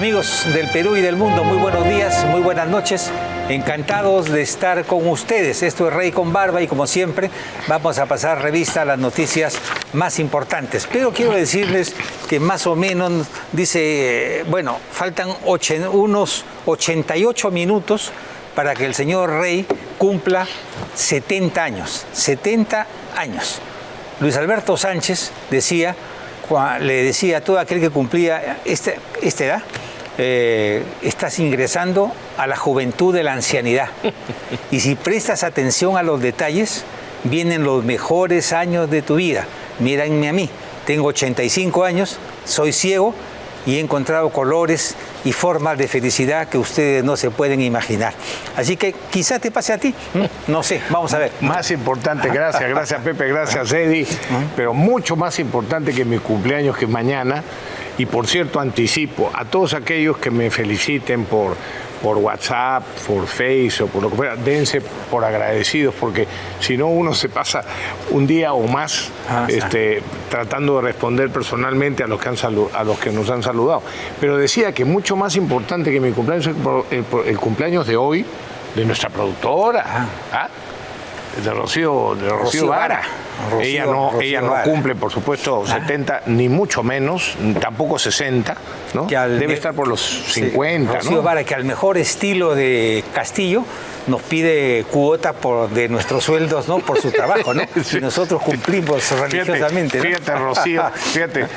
Amigos del Perú y del mundo, muy buenos días, muy buenas noches. Encantados de estar con ustedes. Esto es Rey con Barba y como siempre vamos a pasar revista a las noticias más importantes. Pero quiero decirles que más o menos dice, bueno, faltan unos 88 minutos para que el señor Rey cumpla 70 años. 70 años. Luis Alberto Sánchez le decía a todo aquel que cumplía esta edad, estás ingresando a la juventud de la ancianidad. Y si prestas atención a los detalles, vienen los mejores años de tu vida. Mírenme a mí, tengo 85 años, soy ciego y he encontrado colores y formas de felicidad que ustedes no se pueden imaginar. Así que quizá te pase a ti, no sé, vamos a ver. Más importante, gracias Pepe, gracias Eddie, pero mucho más importante que mi cumpleaños, que es mañana. Y por cierto, anticipo a todos aquellos que me feliciten por WhatsApp, por Facebook o por lo que fuera, dense por agradecidos, porque si no uno se pasa un día o más tratando de responder personalmente a los que nos han saludado. Pero decía que mucho más importante que mi cumpleaños es el cumpleaños de hoy de nuestra productora, de Rocío Vara. Ella no cumple, por supuesto, 70, ni mucho menos, tampoco 60, ¿no? Debe estar por los 50, Rocío ¿no? Vara, que al mejor estilo de Castillo nos pide cuota de nuestros sueldos, ¿no? Por su trabajo, ¿no? Sí. Y nosotros cumplimos religiosamente, ¿no? Fíjate, Rocío, fíjate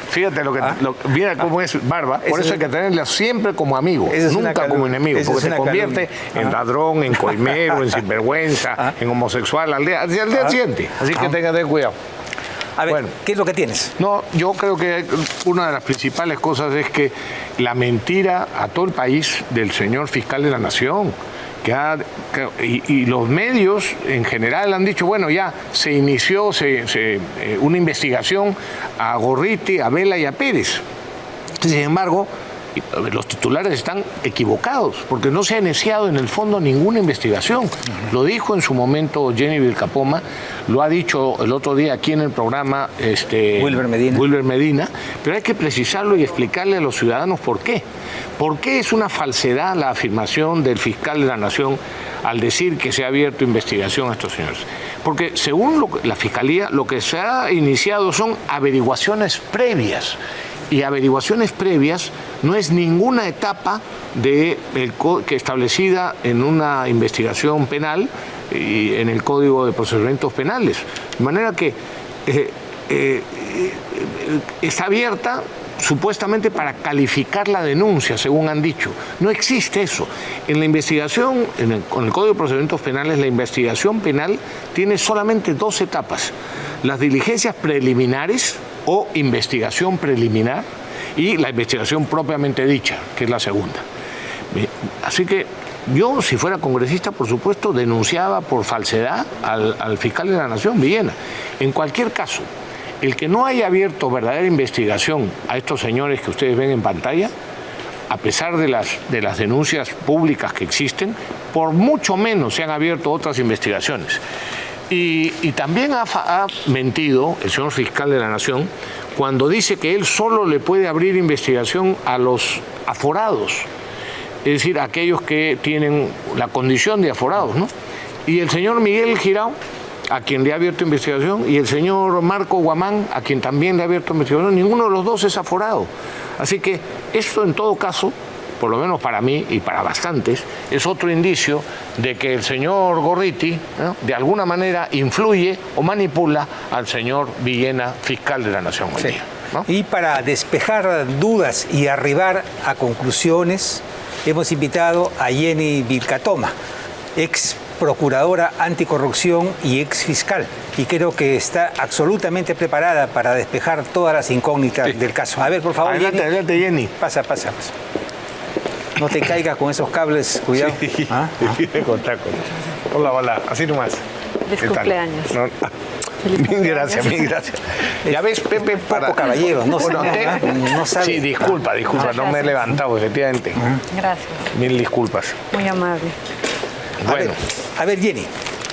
mira cómo es Barba, por eso hay que tenerla siempre como amigo, nunca como enemigo, porque se convierte en ladrón, en coimero, en sinvergüenza, en homosexual al día siguiente. Así que tenga cuidado. A ver, bueno, ¿qué es lo que tienes? No, yo creo que una de las principales cosas es que la mentira a todo el país del señor fiscal de la Nación, y los medios en general han dicho, bueno, ya se inició una investigación a Gorriti, a Vela y a Pérez. Sin embargo, los titulares están equivocados, porque no se ha iniciado en el fondo ninguna investigación. Lo dijo en su momento Jenny Vilcapoma, lo ha dicho el otro día aquí en el programa Wilber Medina, pero hay que precisarlo y explicarle a los ciudadanos por qué. ¿Por qué es una falsedad la afirmación del fiscal de la Nación al decir que se ha abierto investigación a estos señores? Porque según la Fiscalía, lo que se ha iniciado son averiguaciones previas. Y averiguaciones previas no es ninguna etapa que establecida en una investigación penal y en el Código de Procedimientos Penales. De manera que está abierta supuestamente para calificar la denuncia, según han dicho. No existe eso. En la investigación, con el Código de Procedimientos Penales, la investigación penal tiene solamente dos etapas: las diligencias preliminares o investigación preliminar y la investigación propiamente dicha, que es la segunda. Así que yo, si fuera congresista, por supuesto, denunciaba por falsedad al fiscal de la Nación, Villena. En cualquier caso, el que no haya abierto verdadera investigación a estos señores que ustedes ven en pantalla, a pesar de las denuncias públicas que existen, por mucho menos se han abierto otras investigaciones. Y también ha mentido el señor fiscal de la Nación cuando dice que él solo le puede abrir investigación a los aforados, es decir, aquellos que tienen la condición de aforados, ¿no? Y el señor Miguel Girao, a quien le ha abierto investigación, y el señor Marco Guamán, a quien también le ha abierto investigación, ninguno de los dos es aforado. Así que esto, en todo caso, por lo menos para mí y para bastantes, es otro indicio de que el señor Gorriti, ¿no?, de alguna manera influye o manipula al señor Villena, fiscal de la Nación hoy día, ¿no? Y para despejar dudas y arribar a conclusiones, hemos invitado a Jenny Vilcapoma, ex procuradora anticorrupción y ex fiscal, y creo que está absolutamente preparada para despejar todas las incógnitas del caso. A ver, por favor, adelante, Jenny. Pasa. No te caigas con esos cables, cuidado. Sí. Hola, así nomás. Feliz cumpleaños. Mil gracias. Ya ves, Pepe, poco caballero, no sabe. Sí, disculpa, no me he levantado, efectivamente. Gracias. Mil disculpas. Muy amable. Bueno. A ver, Jenny,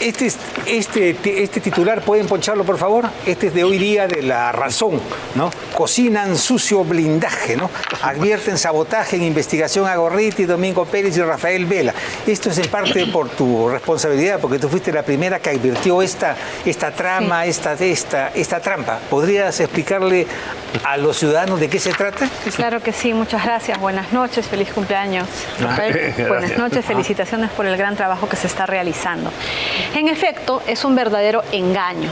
Este titular, ¿pueden poncharlo, por favor? Este es de hoy día de La Razón, ¿no? Cocinan sucio blindaje, ¿no? Advierten sabotaje en investigación a Gorriti, Domingo Pérez y Rafael Vela. Esto es en parte por tu responsabilidad, porque tú fuiste la primera que advirtió esta trama, sí, esta trampa. ¿Podrías explicarle a los ciudadanos de qué se trata? Claro que sí, muchas gracias. Buenas noches, feliz cumpleaños, Rafael. Buenas noches, felicitaciones por el gran trabajo que se está realizando. En efecto, es un verdadero engaño.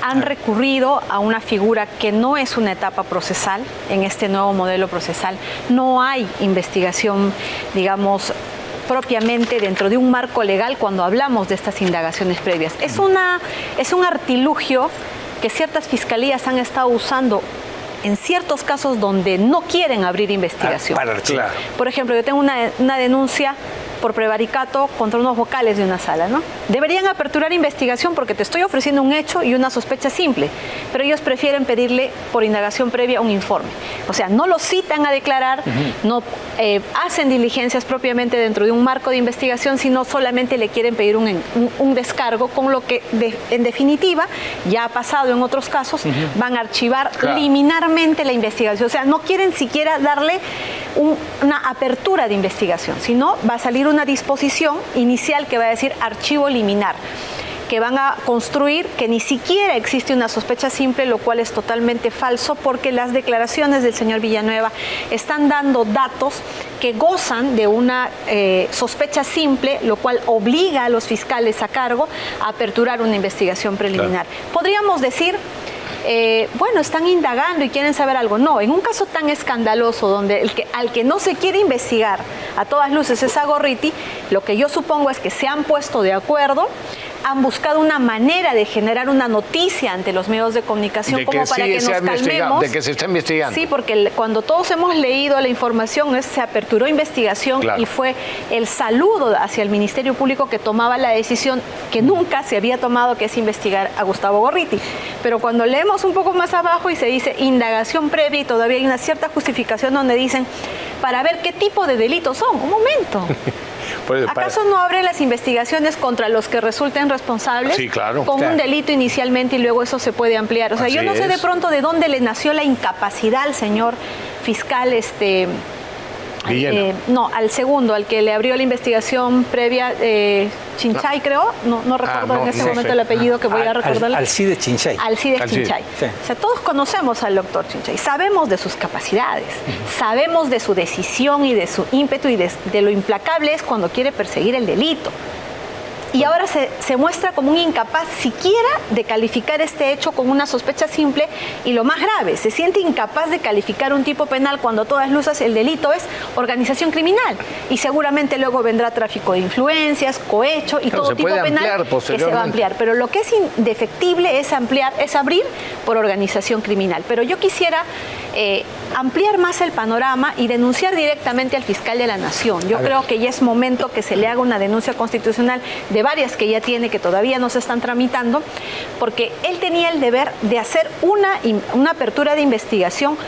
Han recurrido a una figura que no es una etapa procesal en este nuevo modelo procesal. No hay investigación, digamos, propiamente dentro de un marco legal cuando hablamos de estas indagaciones previas. Es un artilugio que ciertas fiscalías han estado usando en ciertos casos donde no quieren abrir investigación. Para archivar. Por ejemplo, yo tengo una denuncia por prevaricato contra unos vocales de una sala, ¿no? Deberían aperturar investigación porque te estoy ofreciendo un hecho y una sospecha simple, pero ellos prefieren pedirle por indagación previa un informe. O sea, no lo citan a declarar, no hacen diligencias propiamente dentro de un marco de investigación, sino solamente le quieren pedir un descargo, con lo que en definitiva, ya ha pasado en otros casos, van a archivar liminarmente la investigación. O sea, no quieren siquiera darle una apertura de investigación, sino va a salir una disposición inicial que va a decir archivo liminar, que van a construir que ni siquiera existe una sospecha simple, lo cual es totalmente falso, porque las declaraciones del señor Villanueva están dando datos que gozan de una sospecha simple, lo cual obliga a los fiscales a cargo a aperturar una investigación preliminar. Podríamos decir, bueno, están indagando y quieren saber algo. No, en un caso tan escandaloso donde al que no se quiere investigar a todas luces es a Gorriti, lo que yo supongo es que se han puesto de acuerdo, han buscado una manera de generar una noticia ante los medios de comunicación como para que nos calmemos. De que se está investigando. Sí, porque cuando todos hemos leído la información, se aperturó investigación y fue el saludo hacia el Ministerio Público que tomaba la decisión que nunca se había tomado, que es investigar a Gustavo Gorriti. Pero cuando leemos un poco más abajo y se dice indagación previa y todavía hay una cierta justificación donde dicen para ver qué tipo de delitos son. Un momento. ¿Acaso no abren las investigaciones contra los que resulten responsables con un delito inicialmente y luego eso se puede ampliar? O sea, yo no sé de pronto de dónde le nació la incapacidad al señor fiscal no, al segundo, al que le abrió la investigación previa, Chinchay, creo, no recuerdo en este momento el apellido que voy a recordar. Alcides Chinchay. Alcides Chinchay. Sí. O sea, todos conocemos al doctor Chinchay, sabemos de sus capacidades, sabemos de su decisión y de su ímpetu y de lo implacable es cuando quiere perseguir el delito. Y ahora se muestra como un incapaz siquiera de calificar este hecho con una sospecha simple y lo más grave, se siente incapaz de calificar un tipo penal cuando a todas luces el delito es organización criminal y seguramente luego vendrá tráfico de influencias, cohecho y todo tipo penal que se va a ampliar. Pero lo que es indefectible es abrir por organización criminal. Pero yo quisiera ampliar más el panorama y denunciar directamente al fiscal de la Nación. Yo creo que ya es momento que se le haga una denuncia constitucional de varias que ya tiene, que todavía no se están tramitando, porque él tenía el deber de hacer una apertura de investigación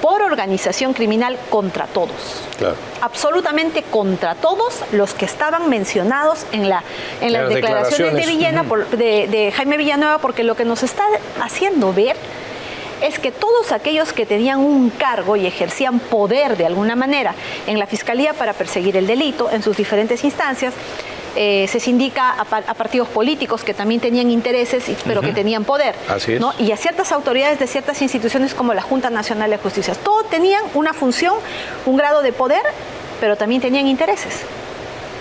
por organización criminal contra todos. Claro. Absolutamente contra todos los que estaban mencionados en las declaraciones de Villena, de Jaime Villanueva, porque lo que nos está haciendo ver es que todos aquellos que tenían un cargo y ejercían poder de alguna manera en la Fiscalía para perseguir el delito en sus diferentes instancias, se sindica a partidos políticos que también tenían intereses, pero que tenían poder. Así es. ¿No? Y a ciertas autoridades de ciertas instituciones como la Junta Nacional de Justicia. Todos tenían una función, un grado de poder, pero también tenían intereses.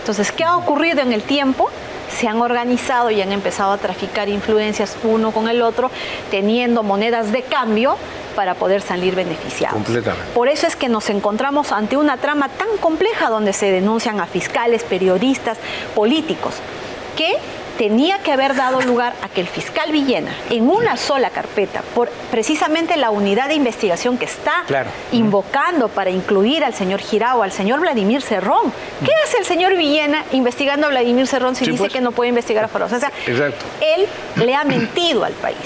Entonces, ¿qué ha ocurrido en el tiempo? Se han organizado y han empezado a traficar influencias uno con el otro, teniendo monedas de cambio para poder salir beneficiados. Completamente. Por eso es que nos encontramos ante una trama tan compleja donde se denuncian a fiscales, periodistas, políticos, que tenía que haber dado lugar a que el fiscal Villena, en una sola carpeta, por precisamente la unidad de investigación que está invocando para incluir al señor Girao, al señor Vladimir Cerrón. ¿Qué hace el señor Villena investigando a Vladimir Cerrón si dice que no puede investigar a Faroz? O sea, él le ha mentido al país.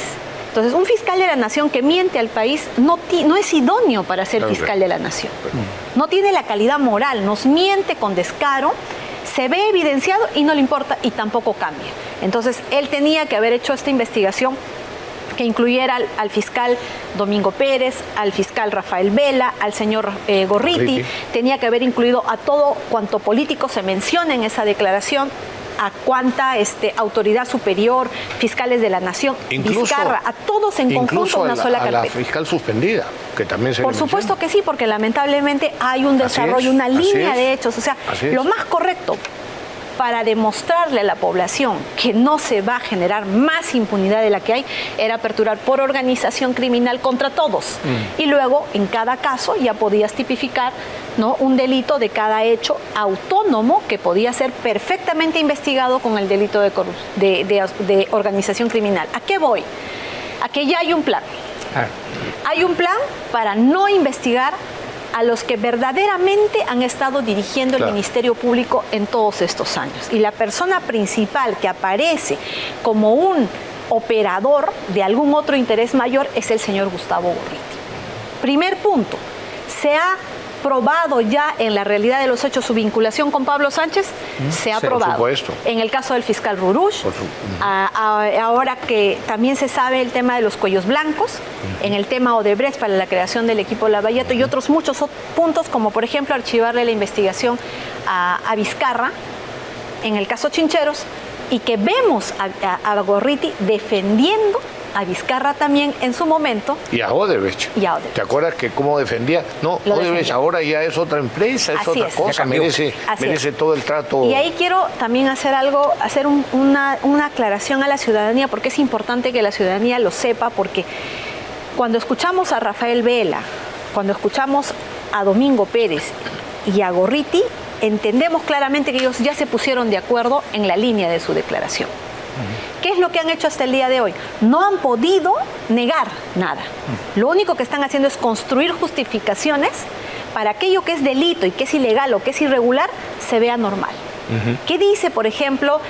Entonces, un fiscal de la Nación que miente al país no es idóneo para ser fiscal de la Nación. No tiene la calidad moral, nos miente con descaro, se ve evidenciado y no le importa y tampoco cambia. Entonces, él tenía que haber hecho esta investigación que incluyera al fiscal Domingo Pérez, al fiscal Rafael Vela, al señor Gorriti, tenía que haber incluido a todo cuanto político se menciona en esa declaración, a cuánta autoridad superior, fiscales de la nación, incluso, Vizcarra, a todos en conjunto una sola carpeta. A la fiscal suspendida, que también se Por supuesto que sí, porque lamentablemente hay un desarrollo, una línea de hechos. O sea, lo más correcto para demostrarle a la población que no se va a generar más impunidad de la que hay, era aperturar por organización criminal contra todos. Y luego, en cada caso, ya podías tipificar, ¿no?, un delito de cada hecho autónomo que podía ser perfectamente investigado con el delito de organización criminal. ¿A qué voy? A que ya hay un plan. Hay un plan para no investigar a los que verdaderamente han estado dirigiendo el Ministerio Público en todos estos años. Y la persona principal que aparece como un operador de algún otro interés mayor es el señor Gustavo Gorriti. Primer punto, se ha probado ya en la realidad de los hechos su vinculación con Pablo Sánchez, se ha probado. Por supuesto. En el caso del fiscal Rurush, ahora que también se sabe el tema de los cuellos blancos, en el tema Odebrecht para la creación del equipo Lavallato y otros muchos puntos, como por ejemplo archivarle la investigación a Vizcarra, en el caso Chincheros, y que vemos a Gorriti defendiendo a Vizcarra también en su momento. Y a Odebrecht. ¿Te acuerdas que cómo defendía? No, Odebrecht ahora ya es otra empresa, es otra cosa, merece todo el trato. Y ahí quiero también hacer una aclaración a la ciudadanía, porque es importante que la ciudadanía lo sepa, porque cuando escuchamos a Rafael Vela, cuando escuchamos a Domingo Pérez y a Gorriti, entendemos claramente que ellos ya se pusieron de acuerdo en la línea de su declaración. ¿Qué es lo que han hecho hasta el día de hoy? No han podido negar nada. Lo único que están haciendo es construir justificaciones para aquello que es delito y que es ilegal o que es irregular se vea normal. ¿Qué dice, por ejemplo,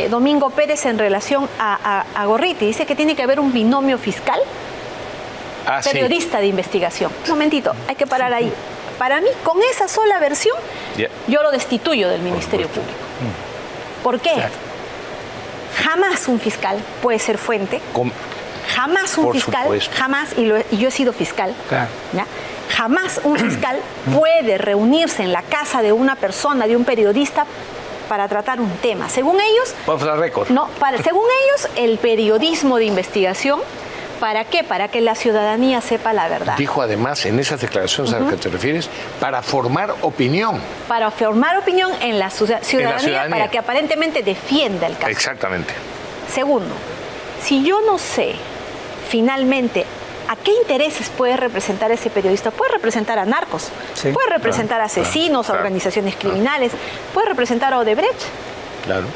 Domingo Pérez en relación a Gorriti? Dice que tiene que haber un binomio fiscal periodista de investigación. Un momentito, hay que parar ahí. Para mí, con esa sola versión, yo lo destituyo del Ministerio Público. ¿Por qué? Jamás un fiscal puede ser fuente. Jamás un fiscal, jamás, y yo he sido fiscal, ¿ya? Jamás un fiscal puede reunirse en la casa de una persona, de un periodista, para tratar un tema. Según ellos, según ellos, el periodismo de investigación, ¿para qué? Para que la ciudadanía sepa la verdad. Dijo además en esas declaraciones a las que te refieres, para formar opinión. Para formar opinión en la ciudadanía, para que aparentemente defienda el caso. Exactamente. Segundo, si yo no sé finalmente a qué intereses puede representar ese periodista, puede representar a narcos, puede representar a asesinos, a organizaciones criminales, puede representar a Odebrecht. Claro.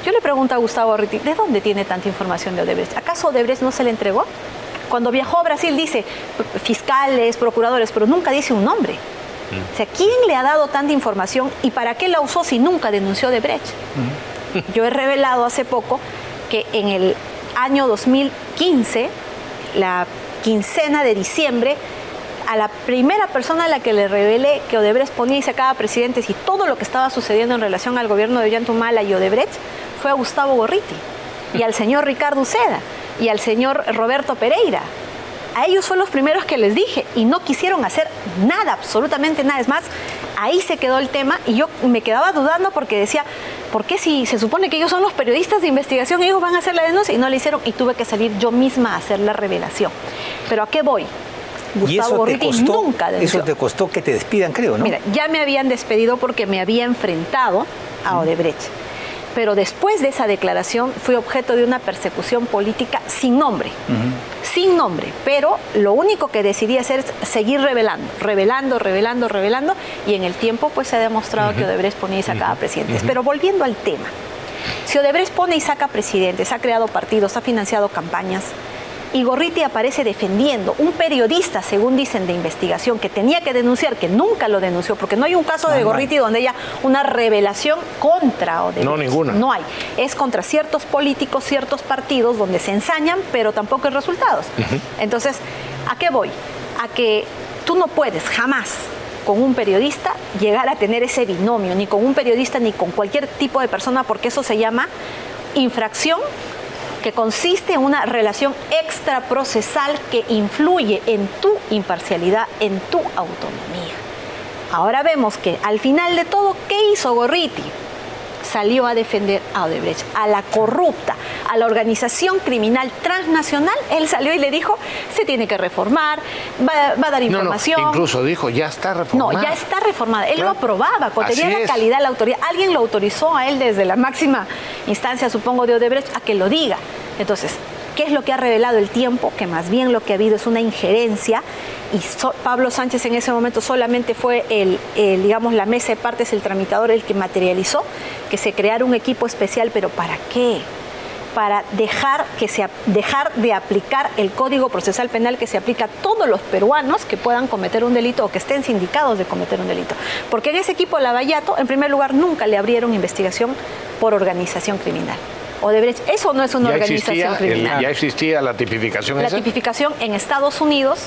Yo le pregunto a Gustavo Gorriti, ¿de dónde tiene tanta información de Odebrecht? ¿Acaso Odebrecht no se le entregó? Cuando viajó a Brasil dice fiscales, procuradores, pero nunca dice un nombre. O sea, ¿quién le ha dado tanta información y para qué la usó si nunca denunció Odebrecht? Yo he revelado hace poco que en el año 2015, la quincena de diciembre, a la primera persona a la que le revelé que Odebrecht ponía y sacaba presidentes y todo lo que estaba sucediendo en relación al gobierno de Ollanta y Odebrecht fue a Gustavo Gorriti y al señor Ricardo Uceda y al señor Roberto Pereira. A ellos son los primeros que les dije y no quisieron hacer nada, absolutamente nada. Es más, ahí se quedó el tema y yo me quedaba dudando porque decía, ¿por qué si se supone que ellos son los periodistas de investigación, ellos van a hacer la denuncia? Y no la hicieron y tuve que salir yo misma a hacer la revelación. ¿Pero a qué voy? Gustavo Gorriti nunca denunció. Eso te costó que te despidan, creo, ¿no? Mira, ya me habían despedido porque me había enfrentado a Odebrecht. Pero después de esa declaración fui objeto de una persecución política sin nombre. Sin nombre. Pero lo único que decidí hacer es seguir revelando, y en el tiempo pues se ha demostrado que Odebrecht ponía y sacaba presidentes. Pero volviendo al tema, si Odebrecht pone y saca presidentes, ha creado partidos, ha financiado campañas, y Gorriti aparece defendiendo un periodista, según dicen, de investigación que tenía que denunciar, que nunca lo denunció, porque no hay un caso de Gorriti donde haya una revelación contra Odebrecht. No, ninguna. No hay. Es contra ciertos políticos, ciertos partidos donde se ensañan, pero tampoco hay resultados. Entonces, ¿a qué voy? A que tú no puedes jamás con un periodista llegar a tener ese binomio, ni con un periodista ni con cualquier tipo de persona, porque eso se llama infracción, que consiste en una relación extraprocesal que influye en tu imparcialidad, en tu autonomía. Ahora vemos que al final de todo, ¿qué hizo Gorriti? Salió a defender a Odebrecht, a la corrupta, a la organización criminal transnacional. Él salió y le dijo, se tiene que reformar, va a dar información. No, incluso dijo, ya está reformada. No, ya está reformada. Él lo aprobaba, tenía la calidad, la autoridad. Alguien lo autorizó a él desde la máxima instancia, supongo, de Odebrecht, a que lo diga. Entonces, ¿qué es lo que ha revelado el tiempo? Que más bien lo que ha habido es una injerencia, y Pablo Sánchez en ese momento solamente fue digamos, la mesa de partes, el tramitador, el que materializó que se creara un equipo especial. ¿Pero para qué? Para dejar de aplicar el Código Procesal Penal que se aplica a todos los peruanos que puedan cometer un delito o que estén sindicados de cometer un delito. Porque en ese equipo Lavallato, en primer lugar, nunca le abrieron investigación por organización criminal. Odebrecht, eso no es una organización criminal. Ya existía la tipificación esa. La tipificación en Estados Unidos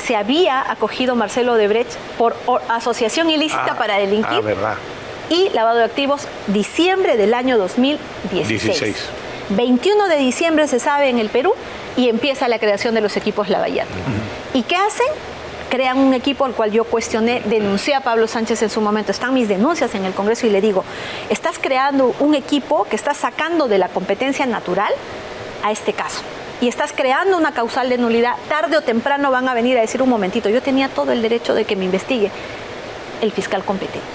se había acogido Marcelo Odebrecht por asociación ilícita para delinquir y lavado de activos, diciembre del año 2016. 21 de diciembre se sabe en el Perú y empieza la creación de los equipos Lavallato. ¿Y qué hacen? Crean un equipo al cual yo cuestioné, denuncié a Pablo Sánchez en su momento. Están mis denuncias en el Congreso y le digo, estás creando un equipo que está sacando de la competencia natural a este caso. Y estás creando una causal de nulidad. Tarde o temprano van a venir a decir, un momentito, yo tenía todo el derecho de que me investigue el fiscal competente.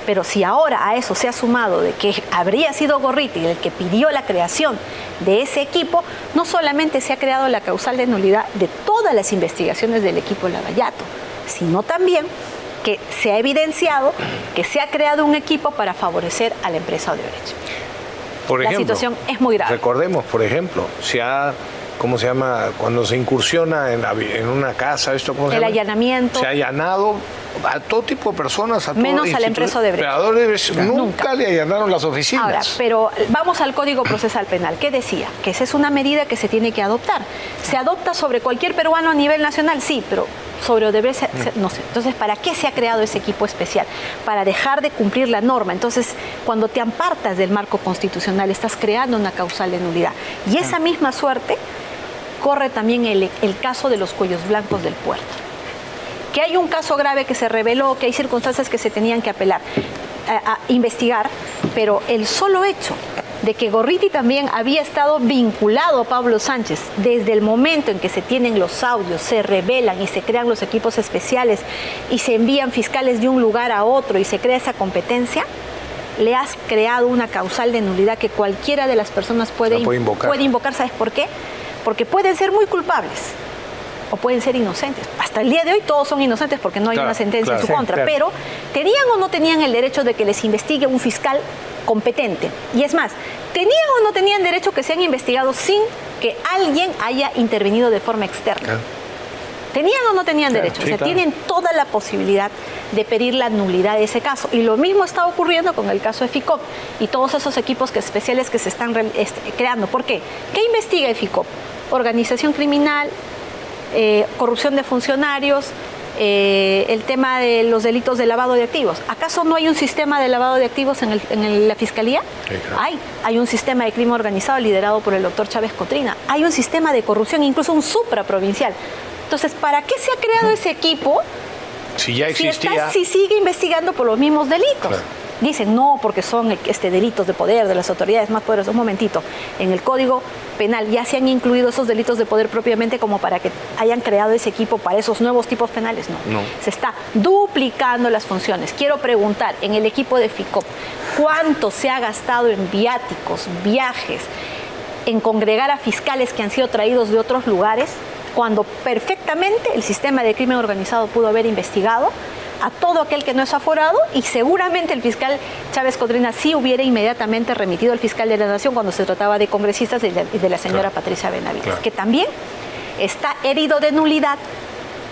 Pero si ahora a eso se ha sumado de que habría sido Gorriti el que pidió la creación de ese equipo, no solamente se ha creado la causal de nulidad de todas las investigaciones del equipo Lavallato, sino también que se ha evidenciado que se ha creado un equipo para favorecer a la empresa Odebrecht. Por ejemplo, la situación es muy grave. Recordemos, por ejemplo, ¿cómo se llama? Cuando se incursiona en una casa, ¿cómo se llama? El allanamiento. Se ha allanado a todo tipo de personas, a menos a la empresa Odebrecht. Pero a Odebrecht nunca le allanaron las oficinas. Ahora, pero vamos al Código Procesal Penal. ¿Qué decía? Que esa es una medida que se tiene que adoptar. ¿Se adopta sobre cualquier peruano a nivel nacional? Sí, pero sobre Odebrecht no sé. Entonces, ¿para qué se ha creado ese equipo especial? Para dejar de cumplir la norma. Entonces, cuando te apartas del marco constitucional, estás creando una causal de nulidad. Y esa misma suerte corre también el caso de los cuellos blancos del puerto. Que hay un caso grave que se reveló, que hay circunstancias que se tenían que apelar, a investigar, pero el solo hecho de que Gorriti también había estado vinculado a Pablo Sánchez desde el momento en que se tienen los audios, se revelan y se crean los equipos especiales y se envían fiscales de un lugar a otro y se crea esa competencia, le has creado una causal de nulidad que cualquiera de las personas puede invocar. ¿Sabes por qué? Porque pueden ser muy culpables o pueden ser inocentes. Hasta el día de hoy todos son inocentes porque no hay una sentencia en su contra, pero ¿tenían o no tenían el derecho de que les investigue un fiscal competente? Y es más, ¿tenían o no tenían derecho que sean investigados sin que alguien haya intervenido de forma externa? ¿Tenían o no tenían derecho? Tienen toda la posibilidad de pedir la nulidad de ese caso. Y lo mismo está ocurriendo con el caso de FICOP y todos esos equipos especiales que se están creando. ¿Por qué? ¿Qué investiga FICOP? Organización criminal, corrupción de funcionarios, el tema de los delitos de lavado de activos. ¿Acaso no hay un sistema de lavado de activos en la Fiscalía? Sí, claro. Hay un sistema de crimen organizado liderado por el doctor Chávez Cotrina. Hay un sistema de corrupción, incluso un supraprovincial. Entonces, ¿para qué se ha creado ese equipo si ya existía? Si sigue investigando por los mismos delitos? Claro. Dicen, no, porque son delitos de poder de las autoridades más poderosas. Un momentito, en el Código Penal ya se han incluido esos delitos de poder propiamente como para que hayan creado ese equipo para esos nuevos tipos penales. No. Se está duplicando las funciones. Quiero preguntar, en el equipo de FICOP, ¿cuánto se ha gastado en viáticos, viajes, en congregar a fiscales que han sido traídos de otros lugares, cuando perfectamente el sistema de crimen organizado pudo haber investigado a todo aquel que no es aforado? Y seguramente el fiscal Chávez Cotrina sí hubiera inmediatamente remitido al fiscal de la Nación cuando se trataba de congresistas y de la señora Patricia Benavides, que también está herido de nulidad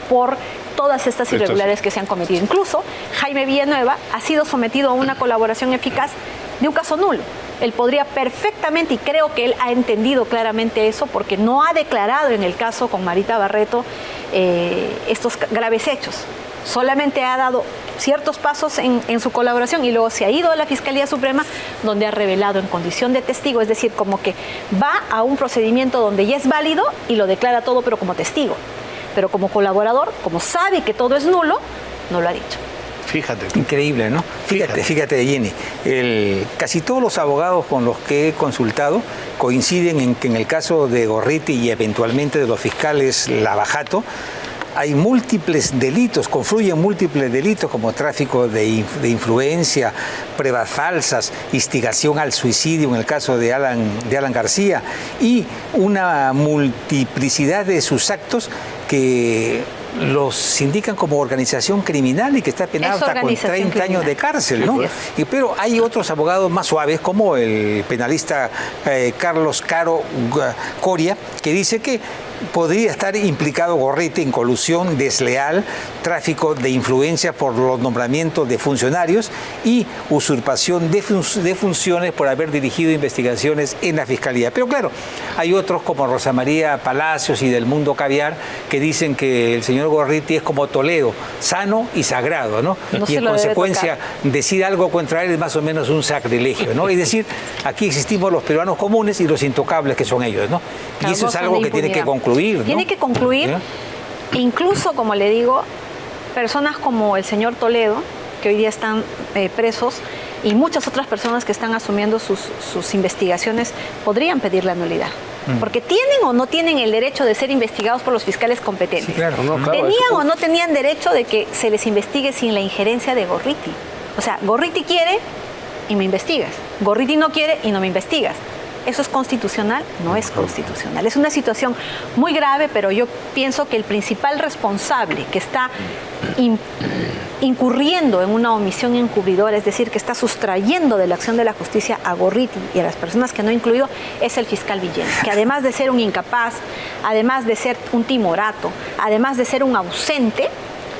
por todas estas irregularidades que se han cometido. Incluso Jaime Villanueva ha sido sometido a una colaboración eficaz de un caso nulo. Él podría perfectamente, y creo que él ha entendido claramente eso, porque no ha declarado en el caso con Marita Barreto estos graves hechos. solamente ha dado ciertos pasos en su colaboración y luego se ha ido a la Fiscalía Suprema, donde ha revelado en condición de testigo, es decir, como que va a un procedimiento donde ya es válido y lo declara todo, pero como testigo. Pero como colaborador, como sabe que todo es nulo, no lo ha dicho. Fíjate. Increíble, ¿no? Fíjate, Jenny. Casi todos los abogados con los que he consultado coinciden en que en el caso de Gorriti y eventualmente de los fiscales Lavajato, hay múltiples delitos, confluyen múltiples delitos como tráfico de influencia, pruebas falsas, instigación al suicidio en el caso de Alan García y una multiplicidad de sus actos que los indican como organización criminal y que está penada hasta con 30 años de cárcel, ¿no? Pero hay otros abogados más suaves, como el penalista Carlos Caro Coria, que dice que podría estar implicado Gorriti en colusión desleal, tráfico de influencia por los nombramientos de funcionarios y usurpación de funciones por haber dirigido investigaciones en la Fiscalía. Pero claro, hay otros como Rosa María Palacios y del Mundo Caviar que dicen que el señor Gorriti es como Toledo, sano y sagrado, ¿no? Y en consecuencia decir algo contra él es más o menos un sacrilegio, ¿no? Es decir, aquí existimos los peruanos comunes y los intocables que son ellos, ¿no? Y eso es algo que tiene que concluir. ¿No? Tiene que concluir, incluso, como le digo, personas como el señor Toledo, que hoy día están presos, y muchas otras personas que están asumiendo sus investigaciones, podrían pedir la nulidad. Porque tienen o no tienen el derecho de ser investigados por los fiscales competentes. Sí, claro, ¿Tenían o no tenían derecho de que se les investigue sin la injerencia de Gorriti? O sea, Gorriti quiere y me investigas. Gorriti no quiere y no me investigas. ¿Eso es constitucional? No es constitucional. Es una situación muy grave, pero yo pienso que el principal responsable que está incurriendo en una omisión encubridora, es decir, que está sustrayendo de la acción de la justicia a Gorriti y a las personas que no ha incluido, es el fiscal Villena, que además de ser un incapaz, además de ser un timorato, además de ser un ausente,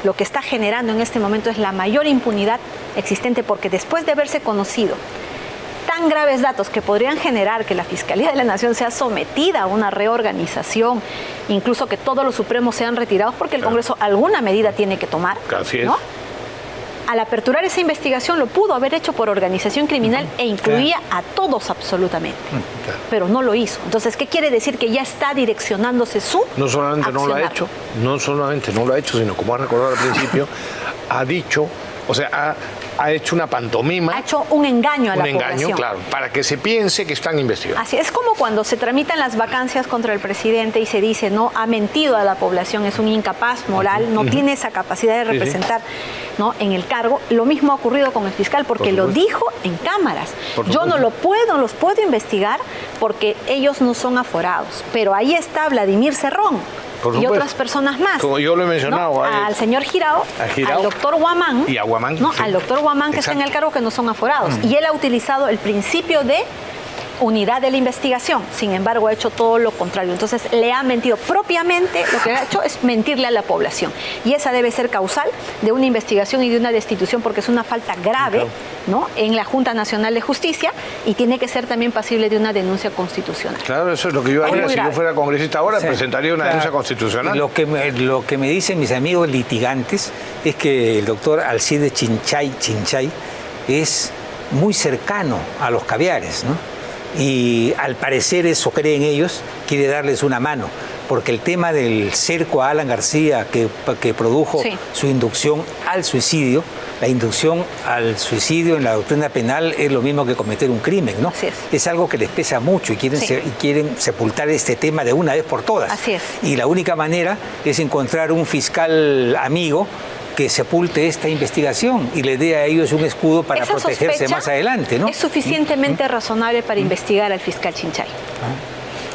lo que está generando en este momento es la mayor impunidad existente, porque después de haberse conocido tan graves datos que podrían generar que la Fiscalía de la Nación sea sometida a una reorganización, incluso que todos los supremos sean retirados porque el Congreso alguna medida tiene que tomar, Así es. ¿no? Al aperturar esa investigación lo pudo haber hecho por organización criminal e incluía a todos absolutamente, pero no lo hizo. Entonces, ¿qué quiere decir? Que ya está direccionándose su No solamente accionar. no lo ha hecho, sino como ha recordado al principio, ha dicho, o sea, ha hecho una pantomima. Ha hecho un engaño a la población. Un engaño, claro, para que se piense que están investigando. Así es como cuando se tramitan las vacancias contra el presidente y se dice, no, ha mentido a la población, es un incapaz moral, no tiene esa capacidad de representar, ¿no?, en el cargo. Lo mismo ha ocurrido con el fiscal, porque lo dijo en cámaras. Yo no los puedo investigar porque ellos no son aforados. Pero ahí está Vladimir Cerrón y otras personas más. Como yo lo he mencionado. ¿No? Al señor Girao, al doctor Guamán. Y a Guamán. No, sí. al doctor Guamán, que está en el cargo, que no son aforados. Y él ha utilizado el principio de unidad de la investigación. Sin embargo, ha hecho todo lo contrario. Entonces, le ha mentido. Propiamente, lo que ha hecho es mentirle a la población. Y esa debe ser causal de una investigación y de una destitución, porque es una falta grave, ¿no?, en la Junta Nacional de Justicia, y tiene que ser también pasible de una denuncia constitucional. Claro, eso es lo que yo haría. Si yo fuera congresista ahora, presentaría una denuncia constitucional. Lo que me dicen mis amigos litigantes es que el doctor Alcide Chinchay es muy cercano a los caviares, ¿no? Y al parecer, eso creen ellos, quiere darles una mano, porque el tema del cerco a Alan García que produjo su inducción al suicidio, la inducción al suicidio en la doctrina penal es lo mismo que cometer un crimen, ¿no? Así es. Es algo que les pesa mucho y quieren sepultar este tema de una vez por todas. Así es. Y la única manera es encontrar un fiscal amigo que sepulte esta investigación y le dé a ellos un escudo para protegerse más adelante, ¿no? Es suficientemente razonable para investigar al fiscal Chinchay.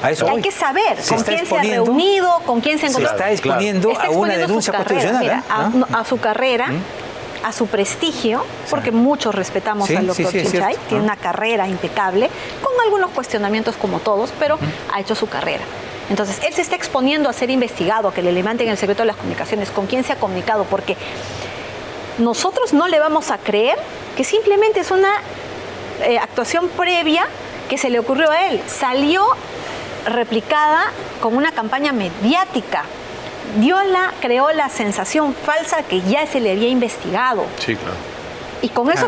Hay que saber con quién se ha reunido, con quién se encontró. Se está exponiendo a una denuncia constitucional. Mira, a su carrera, a su prestigio, porque muchos respetamos al doctor Chinchay, tiene una carrera impecable, con algunos cuestionamientos como todos, pero ha hecho su carrera. Entonces, él se está exponiendo a ser investigado, a que le levanten el secreto de las comunicaciones, con quién se ha comunicado, porque nosotros no le vamos a creer que simplemente es una actuación previa que se le ocurrió a él. Salió replicada con una campaña mediática creó la sensación falsa que ya se le había investigado. Sí, claro. Y con eso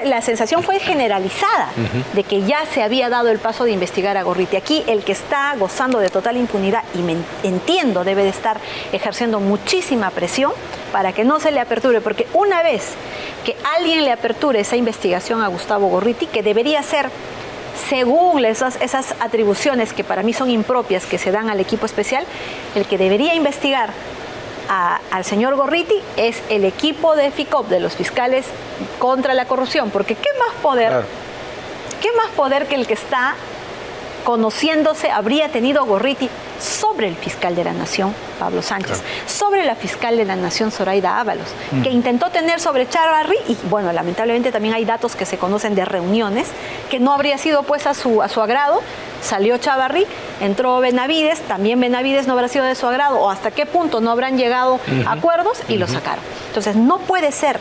la sensación fue generalizada de que ya se había dado el paso de investigar a Gorriti. Aquí el que está gozando de total impunidad, y entiendo debe de estar ejerciendo muchísima presión para que no se le aperture, porque una vez que alguien le aperture esa investigación a Gustavo Gorriti, que debería ser según esas atribuciones que para mí son impropias que se dan al equipo especial, el que debería investigar al señor Gorriti es el equipo de FICOP, de los fiscales contra la corrupción, porque ¿qué más poder que el que está conociéndose habría tenido Gorriti sobre el fiscal de la Nación, Pablo Sánchez, sobre la fiscal de la Nación, Zoraida Ábalos, que intentó tener sobre Chávarri, y bueno, lamentablemente también hay datos que se conocen de reuniones, que no habría sido pues a su agrado. Salió Chávarri, entró Benavides, también Benavides no habrá sido de su agrado, o hasta qué punto no habrán llegado a acuerdos, y lo sacaron. Entonces no puede ser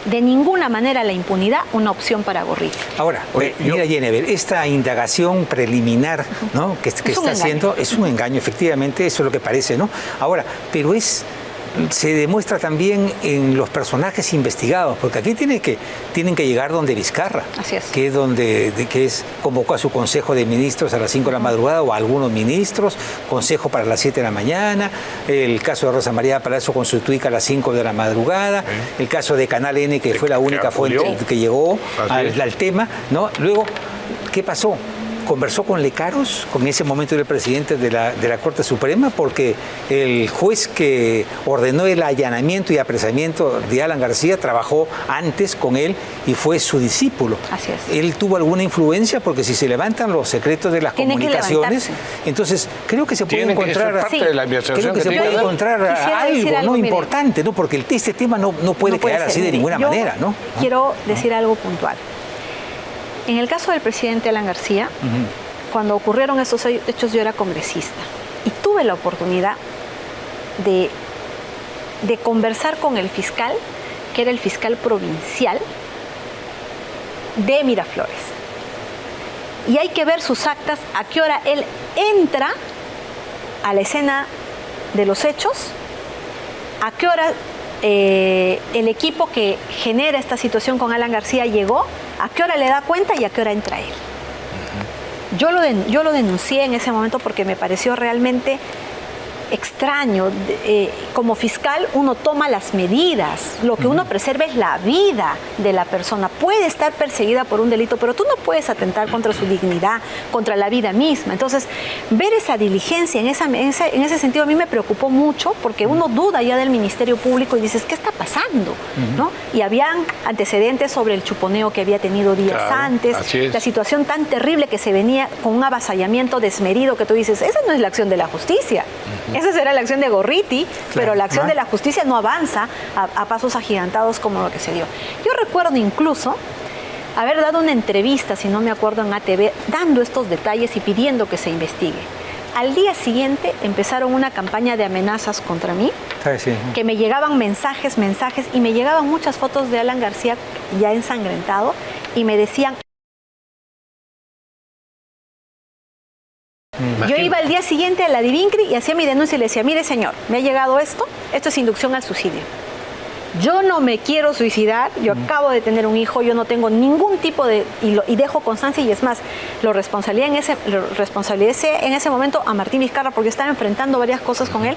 de ninguna manera la impunidad una opción para Gorriti. Ahora, mira, Genevieve, esta indagación preliminar, ¿no?, que está haciendo es un engaño, efectivamente, eso es lo que parece, ¿no? Ahora, pero se demuestra también en los personajes investigados, porque aquí tienen que llegar donde Vizcarra, así es, que es convocó a su consejo de ministros a las 5 de la madrugada, o a algunos ministros, consejo para las 7 de la mañana, el caso de Rosa María Palazzo con su tuica a las 5 de la madrugada, el caso de Canal N, que fue la única fuente que llegó al tema, ¿no? Luego, ¿qué pasó? Conversó con Lecaros, con ese momento era el presidente de la Corte Suprema, porque el juez que ordenó el allanamiento y apresamiento de Alan García trabajó antes con él y fue su discípulo. Así es. ¿Él tuvo alguna influencia? Porque si se levantan los secretos de las comunicaciones, entonces creo que se puede encontrar algo no importante, ¿no? Porque este tema no puede quedar así de ninguna manera, ¿no? Quiero decir algo puntual. En el caso del presidente Alan García, cuando ocurrieron esos hechos, yo era congresista y tuve la oportunidad de conversar con el fiscal, que era el fiscal provincial de Miraflores. Y hay que ver sus actas, a qué hora él entra a la escena de los hechos, a qué hora el equipo que genera esta situación con Alan García llegó, a qué hora le da cuenta y a qué hora entra él. Yo lo denuncié en ese momento porque me pareció realmente extraño. Como fiscal uno toma las medidas, lo que uno preserva es la vida de la persona. Puede estar perseguida por un delito, pero tú no puedes atentar contra su dignidad, contra la vida misma. Entonces, ver esa diligencia en ese sentido a mí me preocupó mucho, porque uno duda ya del Ministerio Público y dices, ¿qué está pasando? ¿No? Y habían antecedentes sobre el chuponeo que había tenido días antes, la situación tan terrible que se venía con un avasallamiento desmedido que tú dices, esa no es la acción de la justicia. Esa será la acción de Gorriti, pero la acción de la justicia no avanza a pasos agigantados como lo que se dio. Yo recuerdo incluso haber dado una entrevista, si no me acuerdo, en ATV, dando estos detalles y pidiendo que se investigue. Al día siguiente empezaron una campaña de amenazas contra mí, que me llegaban mensajes, y me llegaban muchas fotos de Alan García ya ensangrentado, y me decían... Yo iba al día siguiente a la Divincri y hacía mi denuncia y le decía, mire señor, me ha llegado esto es inducción al suicidio. Yo no me quiero suicidar, yo acabo de tener un hijo, yo no tengo ningún tipo de... Y dejo constancia, y es más, lo responsabilicé en ese momento a Martín Vizcarra porque estaba enfrentando varias cosas con él,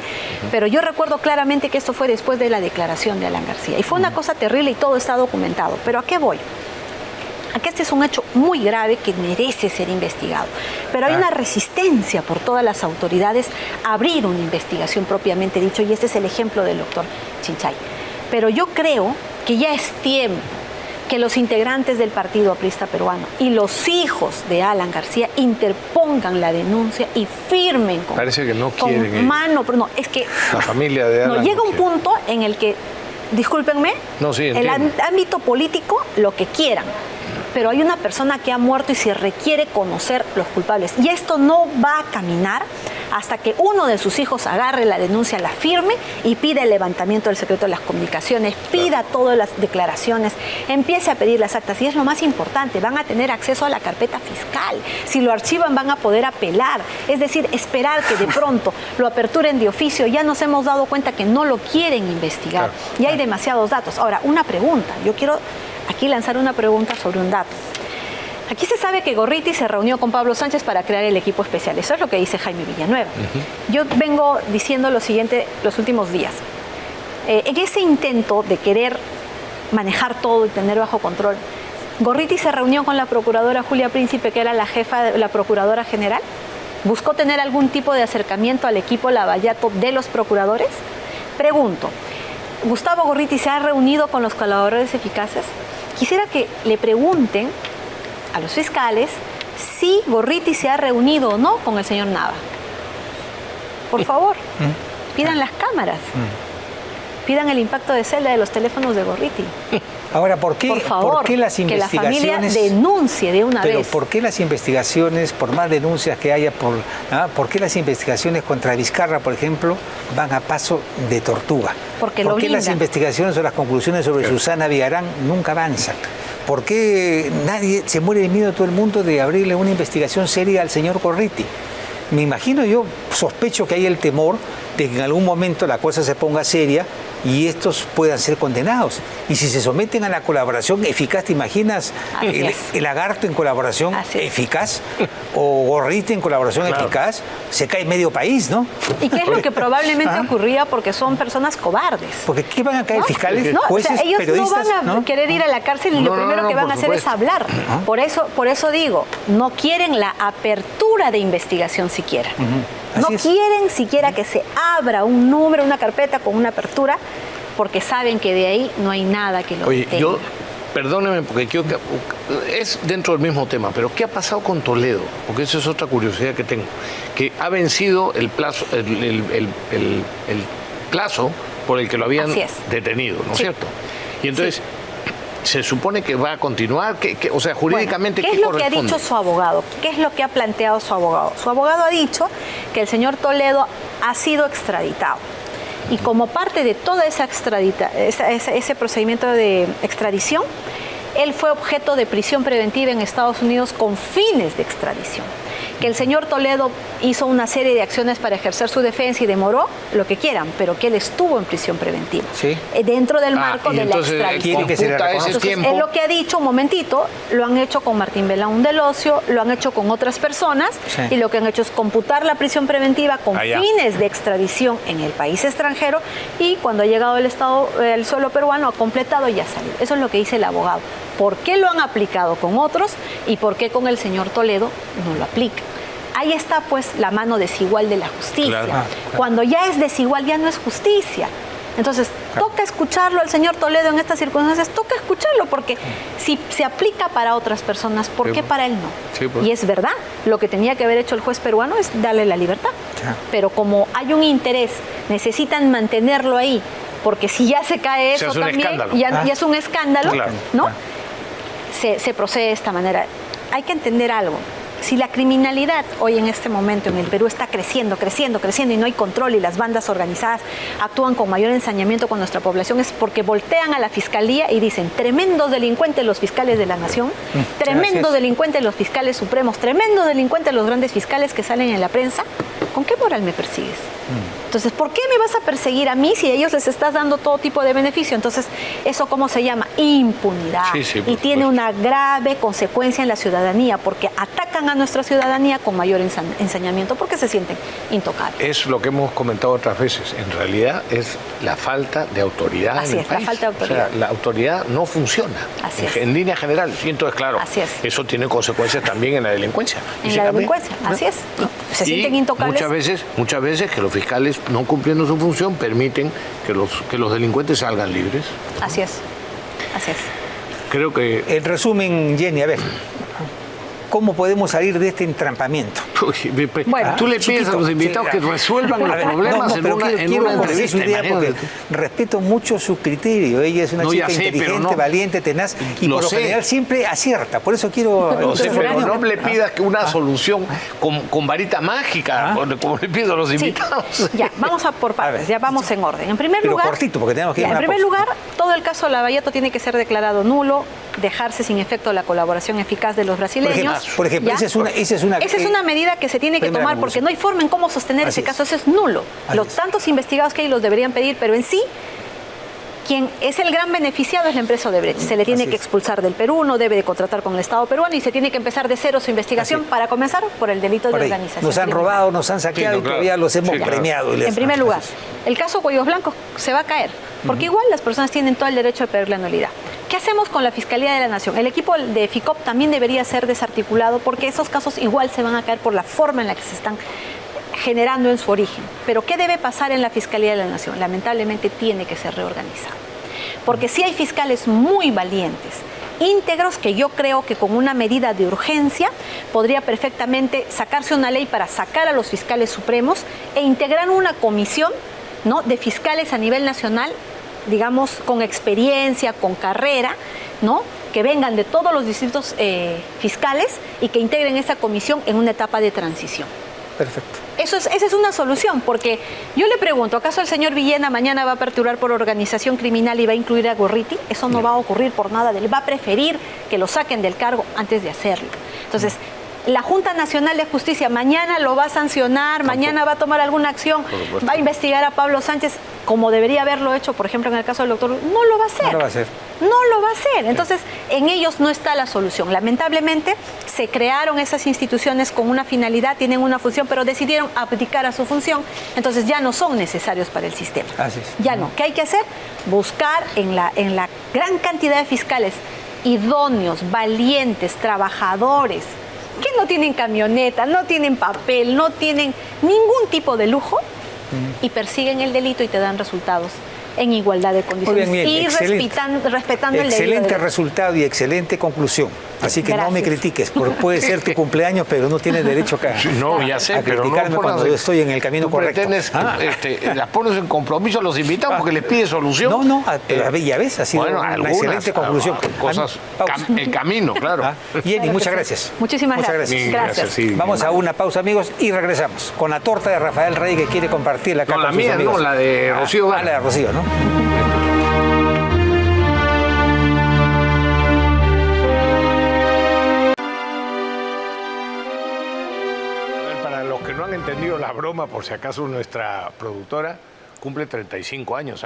pero yo recuerdo claramente que esto fue después de la declaración de Alan García. Y fue una cosa terrible y todo está documentado. ¿Pero a qué voy? Aquí este es un hecho muy grave que merece ser investigado, pero hay una resistencia por todas las autoridades a abrir una investigación propiamente dicho, y este es el ejemplo del doctor Chinchay. Pero yo creo que ya es tiempo que los integrantes del Partido Aprista Peruano y los hijos de Alan García interpongan la denuncia y firmen con, parece que no quieren con mano, pero no, es que la familia de Alan llega un punto en el que, discúlpenme, el ámbito político, lo que quieran, pero hay una persona que ha muerto y se requiere conocer los culpables. Y esto no va a caminar hasta que uno de sus hijos agarre la denuncia, la firme y pida el levantamiento del secreto de las comunicaciones, pida todas las declaraciones, empiece a pedir las actas. Y es lo más importante, van a tener acceso a la carpeta fiscal. Si lo archivan van a poder apelar. Es decir, esperar que de pronto lo aperturen de oficio. Ya nos hemos dado cuenta que no lo quieren investigar. Y hay demasiados datos. Ahora, una pregunta. Yo quiero aquí lanzar una pregunta sobre un dato. Aquí se sabe que Gorriti se reunió con Pablo Sánchez para crear el equipo especial. Eso es lo que dice Jaime Villanueva. Yo vengo diciendo lo siguiente los últimos días. En ese intento de querer manejar todo y tener bajo control, Gorriti se reunió con la procuradora Julia Príncipe, que era la jefa de la procuradora general. ¿Buscó tener algún tipo de acercamiento al equipo Lavallato de los procuradores? Pregunto, ¿Gustavo Gorriti se ha reunido con los colaboradores eficaces? Quisiera que le pregunten a los fiscales si Gorriti se ha reunido o no con el señor Nava. Por favor, pidan las cámaras, pidan el impacto de celda de los teléfonos de Gorriti. Ahora, ¿por qué las investigaciones? Que la familia denuncie de una vez. Pero ¿por qué las investigaciones, por más denuncias que haya, por qué las investigaciones contra Vizcarra, por ejemplo, van a paso de tortuga? Porque ¿Por qué las investigaciones o las conclusiones sobre Susana Villarán nunca avanzan? ¿Por qué nadie se muere de miedo todo el mundo de abrirle una investigación seria al señor Gorriti? Me imagino, yo sospecho que hay el temor de que en algún momento la cosa se ponga seria y estos puedan ser condenados. Y si se someten a la colaboración eficaz, ¿te imaginas el Lagarto en colaboración eficaz o Gorriti en colaboración eficaz? Se cae medio país, ¿no? ¿Y qué es lo que probablemente ocurría? Porque son personas cobardes. Porque ¿qué van a caer fiscales, jueces, o sea, ellos periodistas? No van a querer ir a la cárcel y lo primero que van a hacer es hablar. Por eso digo, no quieren la apertura de investigación siquiera. No quieren siquiera que se abra un número, una carpeta con una apertura, porque saben que de ahí no hay nada que lo detenga. Perdóneme, porque es dentro del mismo tema, pero ¿qué ha pasado con Toledo? Porque esa es otra curiosidad que tengo. Que ha vencido el plazo, el plazo por el que lo habían detenido, ¿no es cierto? Y entonces, se supone que va a continuar, o sea, jurídicamente, ¿qué es lo que ha dicho su abogado? ¿Qué es lo que ha planteado su abogado? Su abogado ha dicho que el señor Toledo ha sido extraditado. Y como parte de todo ese procedimiento de extradición, él fue objeto de prisión preventiva en Estados Unidos con fines de extradición. Que el señor Toledo hizo una serie de acciones para ejercer su defensa y demoró lo que quieran, pero que él estuvo en prisión preventiva. Dentro del marco de la extradición. Entonces, es lo que ha dicho, un momentito, lo han hecho con Martín Belaún del Ocio, lo han hecho con otras personas, y lo que han hecho es computar la prisión preventiva con fines de extradición en el país extranjero, y cuando ha llegado el suelo peruano ha completado y ha salido. Eso es lo que dice el abogado. ¿Por qué lo han aplicado con otros y por qué con el señor Toledo no lo aplica? Ahí está pues la mano desigual de la justicia. Cuando ya es desigual ya no es justicia. Entonces, toca escucharlo al señor Toledo en estas circunstancias, toca escucharlo, porque si se aplica para otras personas, ¿por qué para él no? Y es verdad, lo que tenía que haber hecho el juez peruano es darle la libertad. Pero como hay un interés, necesitan mantenerlo ahí, porque si ya se cae eso también, ya es un escándalo, ¿no? Se procede de esta manera. Hay que entender algo. Si la criminalidad hoy en este momento en el Perú está creciendo y no hay control y las bandas organizadas actúan con mayor ensañamiento con nuestra población, es porque voltean a la fiscalía y dicen: tremendos delincuentes los fiscales de la nación, tremendos delincuentes los fiscales supremos, tremendos delincuentes los grandes fiscales que salen en la prensa. ¿Con qué moral me persigues? Entonces, ¿por qué me vas a perseguir a mí si a ellos les estás dando todo tipo de beneficio? Entonces, ¿eso cómo se llama? Impunidad. Y tiene una grave consecuencia en la ciudadanía, porque atacan a nuestra ciudadanía con mayor ensañamiento, porque se sienten intocables. Es lo que hemos comentado otras veces. En realidad es la falta de autoridad en el país. La falta de autoridad. O sea, la autoridad no funciona. En línea general. Y entonces, claro, eso tiene consecuencias también en la delincuencia. En la delincuencia, así es. Se sienten intocables. Muchas veces que los fiscales, no cumpliendo su función, permiten que los delincuentes salgan libres. Así es. Creo que... En resumen, Jenny, a ver, ¿cómo podemos salir de este entrampamiento? Bueno, tú le pides a los invitados que resuelvan los problemas en una entrevista. Porque respeto mucho su criterio. Ella es una chica inteligente, valiente, tenaz y por lo general siempre acierta. Por eso quiero... Lo sé, pero no le pidas que una solución con varita mágica, como le pido a los invitados. Ya, vamos a por partes, ya vamos en orden. En primer lugar, cortito, porque tenemos que ir a una pausa. lugar, todo el caso Lavallato tiene que ser declarado nulo, dejarse sin efecto la colaboración eficaz de los brasileños. Por ejemplo, esa es una medida que se tiene que tomar porque no hay forma en cómo sostener ese caso, eso es nulo. Los tantos investigados que hay los deberían pedir, pero en sí, quien es el gran beneficiado es la empresa Odebrecht. Se le tiene que expulsar del Perú, no debe de contratar con el Estado peruano y se tiene que empezar de cero su investigación para comenzar por el delito de organización. Nos han robado, nos han saqueado y todavía los hemos premiado. En primer lugar, el caso Cuellos Blancos se va a caer, porque igual las personas tienen todo el derecho de pedir la nulidad. ¿Qué hacemos con la Fiscalía de la Nación? El equipo de FICOP también debería ser desarticulado porque esos casos igual se van a caer por la forma en la que se están generando en su origen. Pero ¿qué debe pasar en la Fiscalía de la Nación? Lamentablemente tiene que ser reorganizado. Porque sí hay fiscales muy valientes, íntegros, que yo creo que con una medida de urgencia podría perfectamente sacarse una ley para sacar a los fiscales supremos e integrar una comisión, ¿no?, de fiscales a nivel nacional, digamos, con experiencia, con carrera, ¿no?, que vengan de todos los distritos fiscales y que integren esa comisión en una etapa de transición. Perfecto. Esa es una solución, porque yo le pregunto, ¿acaso el señor Villena mañana va a aperturar por organización criminal y va a incluir a Gorriti? Eso no va a ocurrir por nada, él va a preferir que lo saquen del cargo antes de hacerlo. Entonces, la Junta Nacional de Justicia mañana lo va a sancionar, mañana va a tomar alguna acción, va a investigar a Pablo Sánchez, como debería haberlo hecho, por ejemplo, en el caso del doctor. No lo va a hacer. No lo va a hacer. No lo va a hacer. Entonces, en ellos no está la solución. Lamentablemente, se crearon esas instituciones con una finalidad, tienen una función, pero decidieron abdicar a su función. Entonces, ya no son necesarios para el sistema. Así es. Ya no. ¿Qué hay que hacer? Buscar en la gran cantidad de fiscales idóneos, valientes, trabajadores, que no tienen camioneta, no tienen papel, no tienen ningún tipo de lujo y persiguen el delito y te dan resultados en igualdad de condiciones y respetando el debido excelente derecho. resultado y excelente conclusión. Así que no me critiques, porque puede ser tu cumpleaños, pero no tienes derecho a criticarme cuando yo estoy en el camino correcto. Las pones en compromiso a los invitados porque les pides solución. No, ya ves, ha sido una excelente conclusión. El camino, claro. Jenny, muchas gracias. Muchísimas gracias. Gracias. Sí, vamos a una pausa, amigos, y regresamos con la torta de Rafael Rey que quiere compartirla acá con con la mía, amigos. No, la de Rocío. La de Rocío, ¿no? Para los que no han entendido la broma, por si acaso nuestra productora cumple 35 años.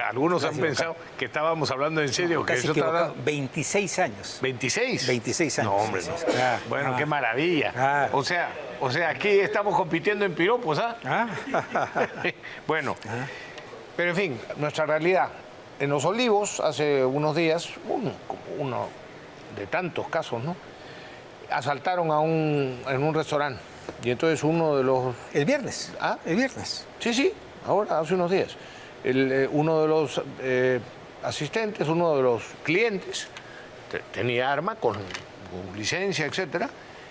Algunos han pensado que estábamos hablando en serio. Casi equivocado. 26 años. ¿26? 26 años. No, hombre, no. Bueno, qué maravilla. O sea, aquí estamos compitiendo en piropos, Bueno, pero en fin, nuestra realidad. En Los Olivos, hace unos días, uno de tantos casos, ¿no?, asaltaron en un restaurante. Y entonces uno de los... ¿El viernes? El viernes. Sí, ahora, hace unos días. Uno de los asistentes, uno de los clientes, tenía arma con licencia, etcétera,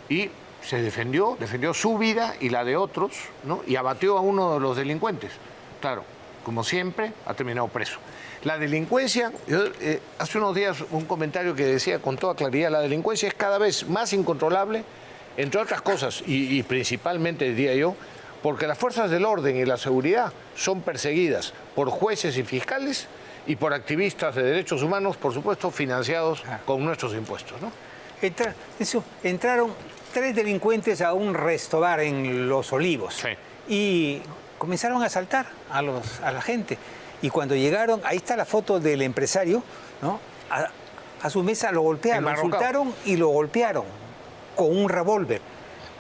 y se defendió su vida y la de otros, ¿no?, y abatió a uno de los delincuentes. Claro, como siempre, ha terminado preso. La delincuencia, hace unos días un comentario que decía con toda claridad, la delincuencia es cada vez más incontrolable, entre otras cosas, y principalmente, diría yo, porque las fuerzas del orden y la seguridad son perseguidas por jueces y fiscales y por activistas de derechos humanos, por supuesto, financiados con nuestros impuestos, ¿no? Entraron 3 delincuentes a un restobar en Los Olivos y comenzaron a asaltar a la gente. Y cuando llegaron, ahí está la foto del empresario, ¿no?, a su mesa lo golpearon, lo insultaron y lo golpearon con un revólver.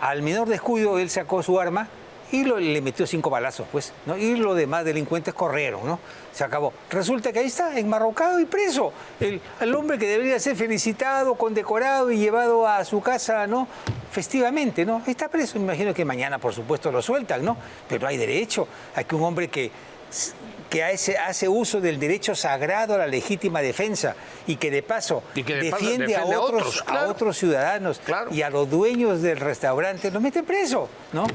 Al menor descuido, él sacó su arma y le metió 5 balazos, pues, ¿no? Y los demás delincuentes corrieron, ¿no? Se acabó. Resulta que ahí está, enmarrocado y preso. El hombre que debería ser felicitado, condecorado y llevado a su casa, ¿no?, festivamente, ¿no? Está preso. Me imagino que mañana, por supuesto, lo sueltan, ¿no? Pero hay derecho a que un hombre que que hace uso del derecho sagrado a la legítima defensa y que de paso defiende a otros ciudadanos, claro, y a los dueños del restaurante los mete preso, ¿no?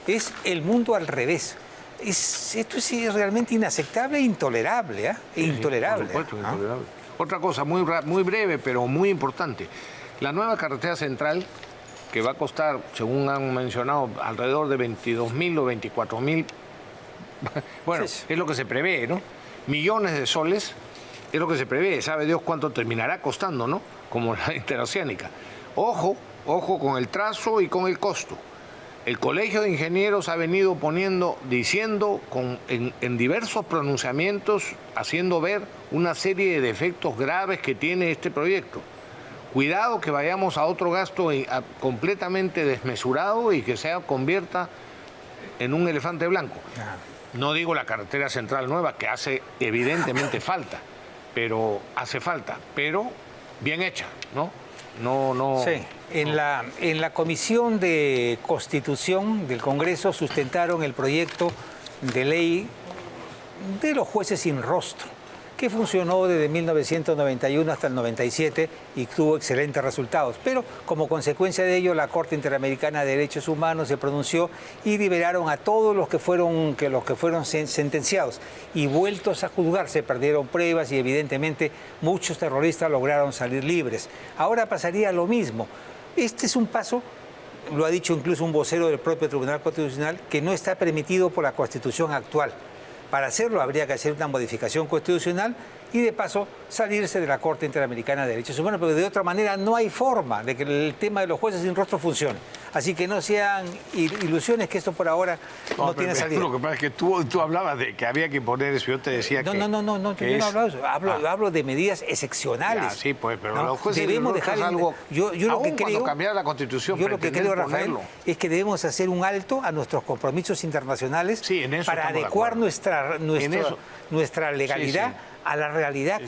Es el mundo al revés. Esto es realmente inaceptable e intolerable, ¿eh? Intolerable. Por supuesto, intolerable. Otra cosa muy breve, pero muy importante. La nueva carretera central, que va a costar, según han mencionado, alrededor de 22.000 o 24.000, bueno, sí, es lo que se prevé, ¿no? Millones de soles, es lo que se prevé. Sabe Dios cuánto terminará costando, ¿no? Como la interoceánica. Ojo con el trazo y con el costo. El Colegio de Ingenieros ha venido diciendo en diversos pronunciamientos, haciendo ver una serie de defectos graves que tiene este proyecto. Cuidado que vayamos a otro gasto completamente desmesurado y que se convierta en un elefante blanco. No digo la carretera central nueva, que hace evidentemente falta, pero bien hecha, ¿no? No. Sí. En la Comisión de Constitución del Congreso sustentaron el proyecto de ley de los jueces sin rostro, que funcionó desde 1991 hasta el 97 y tuvo excelentes resultados. Pero como consecuencia de ello, la Corte Interamericana de Derechos Humanos se pronunció y liberaron a todos los que fueron sentenciados y vueltos a juzgar. Se perdieron pruebas y evidentemente muchos terroristas lograron salir libres. Ahora pasaría lo mismo. Este es un paso, lo ha dicho incluso un vocero del propio Tribunal Constitucional, que no está permitido por la Constitución actual. Para hacerlo habría que hacer una modificación constitucional y de paso salirse de la Corte Interamericana de Derechos Humanos, pero de otra manera no hay forma de que el tema de los jueces sin rostro funcione. Así que no sean ilusiones que esto por ahora no tiene salida. Lo que pasa es que tú hablabas de que había que poner eso, yo te decía yo no hablo de eso, hablo de medidas excepcionales. Ya, sí, pues, pero ¿no? Los jueces debemos dejar algo, yo lo que creo, cuando cambiara la Constitución, yo lo que creo, Rafael, es que debemos hacer un alto a nuestros compromisos internacionales, sí, para adecuar nuestra legalidad a la realidad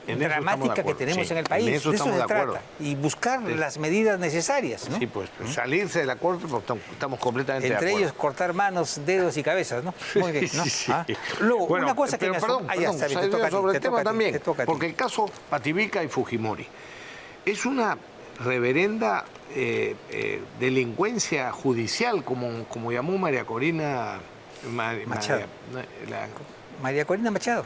dramática que tenemos en el país. De eso se trata. Y buscar las medidas necesarias, ¿no? Sí, pues salirse de la Corte, porque estamos completamente de acuerdo. Entre ellos cortar manos, dedos y cabezas, ¿no? Muy bien, ¿no? Sí. Luego, bueno, una cosa que me sobre el tema también, porque el caso Pativilca y Fujimori es una reverenda delincuencia judicial, como llamó María Corina Machado. María Corina Machado.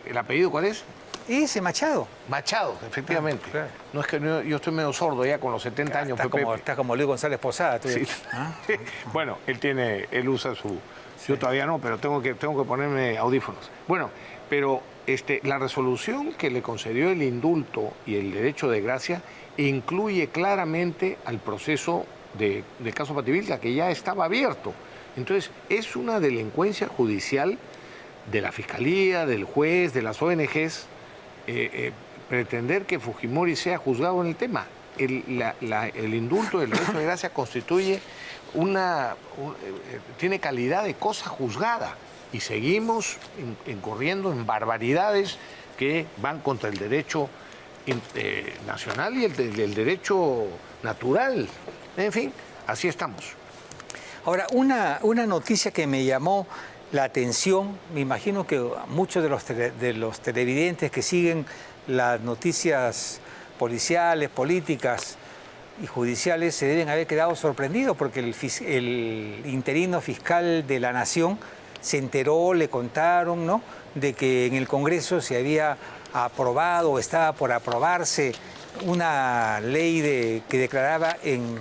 ¿El apellido cuál es? Ese Machado. Machado, efectivamente. Claro. No es que yo estoy medio sordo ya con los 70 años. Está como Luis González Posada. Sí. Bueno, él usa su... Sí. Yo todavía no, pero tengo que ponerme audífonos. Bueno, pero la resolución que le concedió el indulto y el derecho de gracia incluye claramente al proceso de caso Pativilca, que ya estaba abierto. Entonces, es una delincuencia judicial de la Fiscalía, del juez, de las ONGs, pretender que Fujimori sea juzgado en el tema. El indulto del derecho de gracia constituye tiene calidad de cosa juzgada y seguimos incurriendo en barbaridades que van contra el derecho nacional y el derecho natural. En fin, así estamos. Ahora, una noticia que me llamó la atención, me imagino que muchos de los televidentes que siguen las noticias policiales, políticas y judiciales se deben haber quedado sorprendidos porque el interino fiscal de la Nación se enteró, le contaron, ¿no?, de que en el Congreso se había aprobado o estaba por aprobarse una ley que declaraba en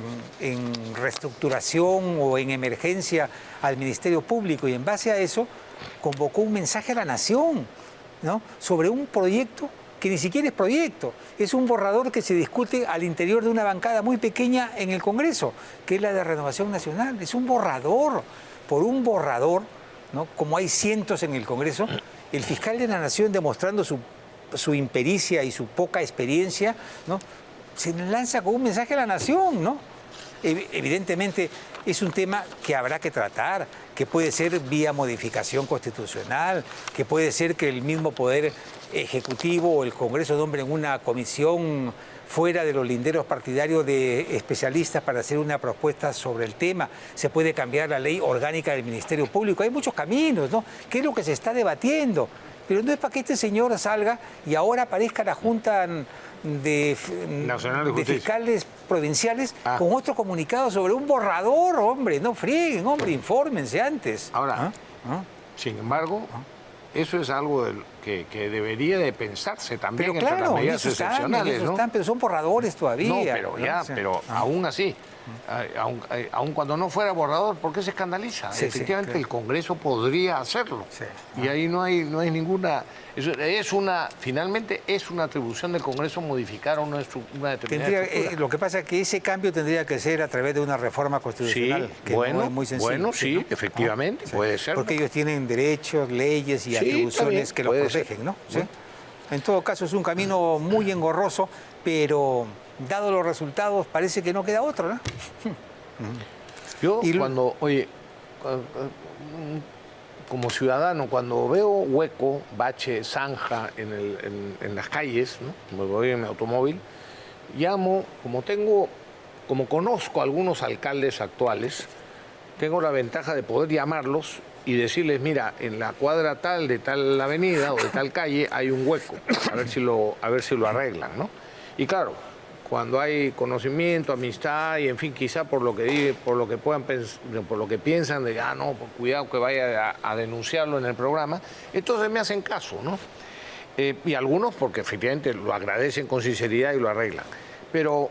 reestructuración o en emergencia al Ministerio Público, y en base a eso convocó un mensaje a la Nación, ¿no?, sobre un proyecto que ni siquiera es proyecto, es un borrador que se discute al interior de una bancada muy pequeña en el Congreso, que es la de Renovación Nacional. Es un borrador, por un borrador, ¿no?, como hay cientos en el Congreso, el fiscal de la Nación, demostrando su impericia y su poca experiencia, ¿no?, se lanza con un mensaje a la Nación, ¿no? Evidentemente es un tema que habrá que tratar, que puede ser vía modificación constitucional, que puede ser que el mismo Poder Ejecutivo o el Congreso nombren una comisión fuera de los linderos partidarios de especialistas para hacer una propuesta sobre el tema. Se puede cambiar la ley orgánica del Ministerio Público. Hay muchos caminos, ¿no? ¿Qué es lo que se está debatiendo? Pero no es para que este señor salga y ahora aparezca la Junta de Fiscales Provinciales con otro comunicado sobre un borrador, hombre. No frieguen, hombre, infórmense antes. Ahora, sin embargo, eso es algo que debería de pensarse también pero claro, entre las medidas excepcionales, ¿no? Pero son borradores todavía. No, pero ya, pero aún así, aún cuando no fuera borrador, ¿por qué se escandaliza? Sí, efectivamente, sí, el Congreso podría hacerlo. Sí. Y ahí no hay ninguna... finalmente es una atribución del Congreso modificar una determinada estructura. Lo que pasa es que ese cambio tendría que ser a través de una reforma constitucional, que no es muy sencillo. Bueno, sí, efectivamente, puede ser. Porque ellos tienen derechos, leyes y atribuciones que los protegen, ¿no? ¿Sí? En todo caso, es un camino muy engorroso, pero dado los resultados, parece que no queda otro, ¿no? Yo como ciudadano, cuando veo hueco, bache, zanja en las calles, ¿no? Me voy en mi automóvil, llamo, como conozco a algunos alcaldes actuales, tengo la ventaja de poder llamarlos y decirles, mira, en la cuadra tal de tal avenida o de tal calle hay un hueco, a ver si lo arreglan, ¿no? Y claro, cuando hay conocimiento, amistad y en fin, quizá por lo que piensan de no, pues cuidado que vaya a denunciarlo en el programa, entonces me hacen caso, ¿no? Y algunos porque efectivamente lo agradecen con sinceridad y lo arreglan. Pero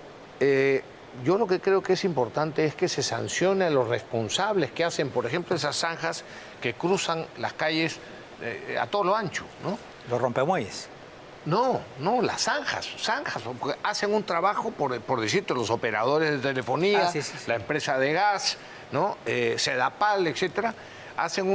yo lo que creo que es importante es que se sancione a los responsables que hacen, por ejemplo, esas zanjas que cruzan las calles a todo lo ancho, ¿no? Los rompemuelles. No, las zanjas, porque hacen un trabajo, por decirte, los operadores de telefonía, la empresa de gas, ¿no? Sedapal, etcétera, hacen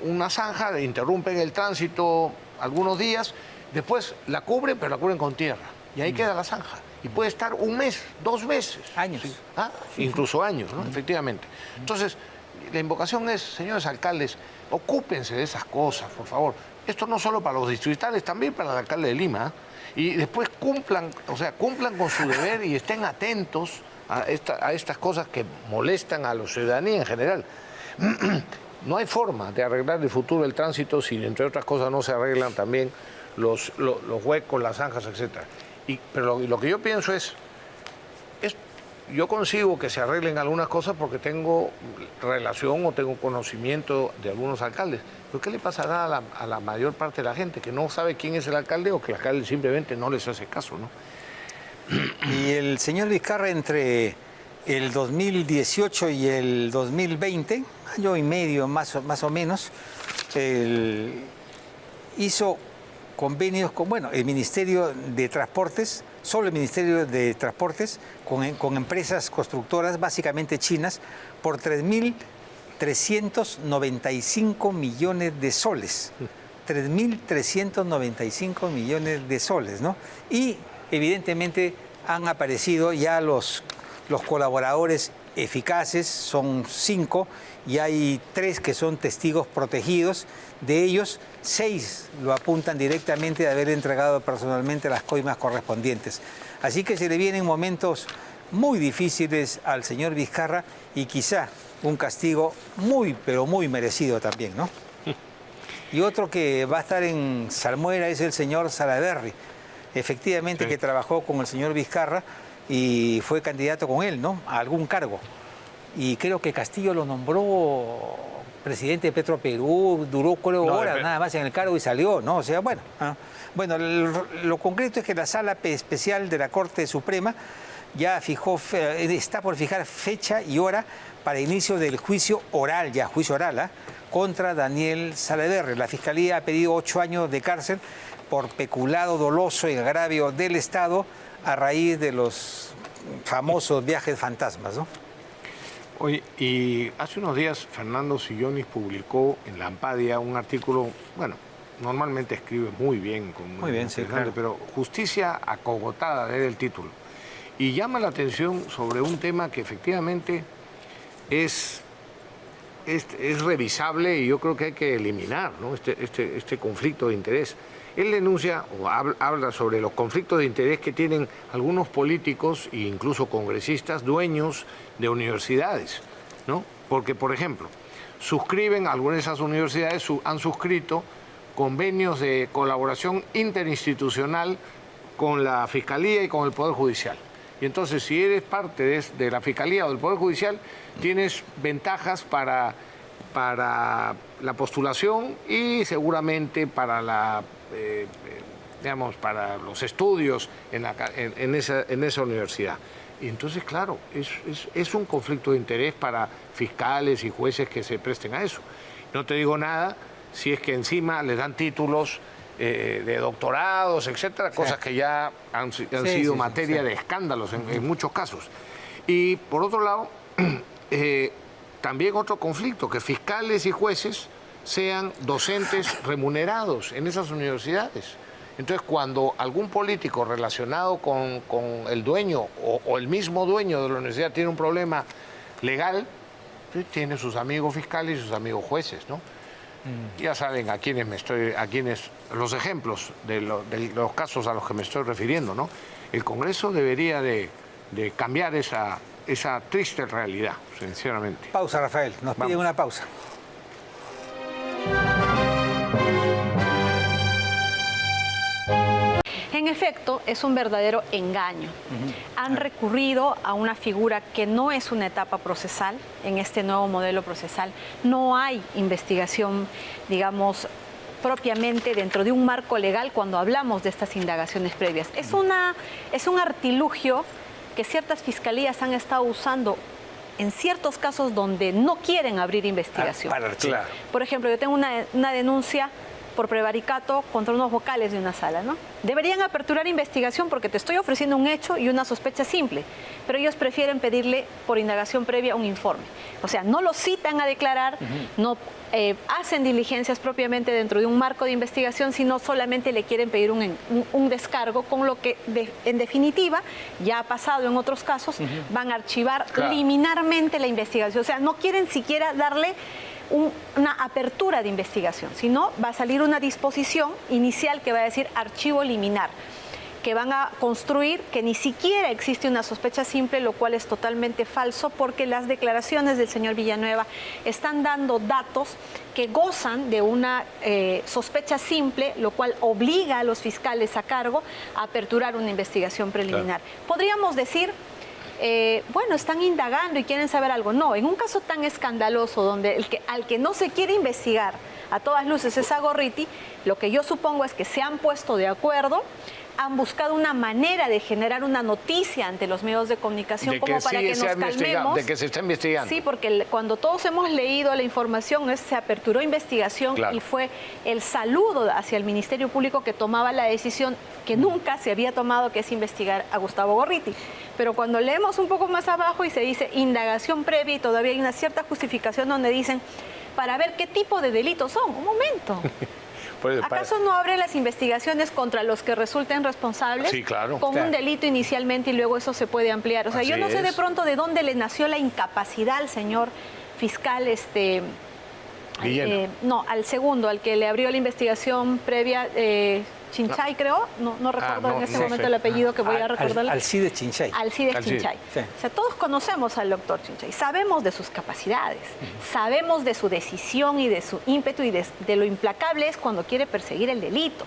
una zanja, interrumpen el tránsito algunos días, después la cubren, pero la cubren con tierra, y ahí queda la zanja. Y puede estar 1 mes, 2 meses. Años. ¿Sí? Incluso años, ¿no? Efectivamente. Entonces, la invocación es, señores alcaldes, ocúpense de esas cosas, por favor. Esto no solo para los distritales, también para el alcalde de Lima. Y después cumplan con su deber y estén atentos a estas cosas que molestan a la ciudadanía en general. No hay forma de arreglar el futuro del tránsito si, entre otras cosas, no se arreglan también los huecos, las zanjas, etc. Pero lo que yo pienso es, yo consigo que se arreglen algunas cosas porque tengo relación o tengo conocimiento de algunos alcaldes. ¿Pero qué le pasará a la mayor parte de la gente que no sabe quién es el alcalde o que el alcalde simplemente no les hace caso, ¿no? Y el señor Vizcarra, entre el 2018 y el 2020, año y medio más o menos, hizo convenios con, el Ministerio de Transportes, solo el Ministerio de Transportes, con empresas constructoras, básicamente chinas, por 3.395 millones de soles. 3.395 millones de soles, ¿no? Y evidentemente han aparecido ya los colaboradores eficaces, son 5, y hay 3 que son testigos protegidos. De ellos, 6 lo apuntan directamente de haber entregado personalmente las coimas correspondientes. Así que se le vienen momentos muy difíciles al señor Vizcarra y quizá un castigo muy, pero muy merecido también, ¿no? Y otro que va a estar en salmuera es el señor Salaverry, efectivamente, sí, que trabajó con el señor Vizcarra y fue candidato con él, ¿no?, a algún cargo. Y creo que Castillo lo nombró presidente de Petroperú, duró horas nada más en el cargo y salió, ¿no? O sea, bueno, lo concreto es que la Sala Especial de la Corte Suprema ya está por fijar fecha y hora para inicio del juicio oral, contra Daniel Salaverry. La Fiscalía ha pedido 8 años de cárcel por peculado doloso y agravio del Estado a raíz de los famosos viajes fantasmas, ¿no? Oye, y hace unos días Fernando Sillonis publicó en La Ampadia un artículo, normalmente escribe muy bien, sí, claro, pero Justicia acogotada, era el título. Y llama la atención sobre un tema que efectivamente es revisable y yo creo que hay que eliminar, ¿no?, este conflicto de interés. Él denuncia o habla sobre los conflictos de interés que tienen algunos políticos e incluso congresistas dueños de universidades, ¿no? Porque, por ejemplo, algunas de esas universidades han suscrito convenios de colaboración interinstitucional con la Fiscalía y con el Poder Judicial. Y entonces, si eres parte de la Fiscalía o del Poder Judicial, tienes ventajas para la postulación y seguramente para para los estudios en esa universidad. Y entonces, claro, es un conflicto de interés para fiscales y jueces que se presten a eso. No te digo nada si es que encima les dan títulos de doctorados, etcétera, cosas que ya han sido materia de escándalos en muchos casos. Y por otro lado, también otro conflicto, que fiscales y jueces sean docentes remunerados en esas universidades. Entonces, cuando algún político relacionado con el dueño o el mismo dueño de la universidad tiene un problema legal, pues tiene sus amigos fiscales y sus amigos jueces, ¿no? Ya saben los ejemplos de los casos a los que me estoy refiriendo, ¿no? El Congreso debería de cambiar esa triste realidad, sinceramente. Pausa, Rafael. Nos piden una pausa. En efecto, es un verdadero engaño. Han recurrido a una figura que no es una etapa procesal en este nuevo modelo procesal. No hay investigación, digamos, propiamente dentro de un marco legal cuando hablamos de estas indagaciones previas. Es un artilugio que ciertas fiscalías han estado usando en ciertos casos donde no quieren abrir investigación. Para archivar. Por ejemplo, yo tengo una denuncia por prevaricato contra unos vocales de una sala, ¿no? Deberían aperturar investigación porque te estoy ofreciendo un hecho y una sospecha simple, pero ellos prefieren pedirle por indagación previa un informe. O sea, no lo citan a declarar, no hacen diligencias propiamente dentro de un marco de investigación, sino solamente le quieren pedir un descargo, con lo que en definitiva, ya ha pasado en otros casos, van a archivar liminarmente la investigación. O sea, no quieren siquiera darle una apertura de investigación, sino va a salir una disposición inicial que va a decir archivo liminar, que van a construir que ni siquiera existe una sospecha simple, lo cual es totalmente falso, porque las declaraciones del señor Villanueva están dando datos que gozan de una sospecha simple, lo cual obliga a los fiscales a cargo a aperturar una investigación preliminar. Podríamos decir, bueno, están indagando y quieren saber algo. No, en un caso tan escandaloso donde al que no se quiere investigar a todas luces es a Gorriti, lo que yo supongo es que se han puesto de acuerdo, han buscado una manera de generar una noticia ante los medios de comunicación como para que nos calmemos. De que se está investigando. Sí, porque cuando todos hemos leído la información, se aperturó investigación y fue el saludo hacia el Ministerio Público que tomaba la decisión que nunca se había tomado, que es investigar a Gustavo Gorriti. Pero cuando leemos un poco más abajo y se dice indagación previa y todavía hay una cierta justificación donde dicen para ver qué tipo de delitos son. Un momento. ¿Acaso no abren las investigaciones contra los que resulten responsables? Sí, claro. Con un delito inicialmente y luego eso se puede ampliar. O sea, yo no sé de pronto de dónde le nació la incapacidad al señor fiscal, no, al segundo, al que le abrió la investigación previa, Chinchay, creo, no recuerdo en este momento el apellido que voy a recordar. Alcide Chinchay. Alcide Chinchay. Sí. O sea, todos conocemos al doctor Chinchay, sabemos de sus capacidades, sabemos de su decisión y de su ímpetu y de lo implacable es cuando quiere perseguir el delito.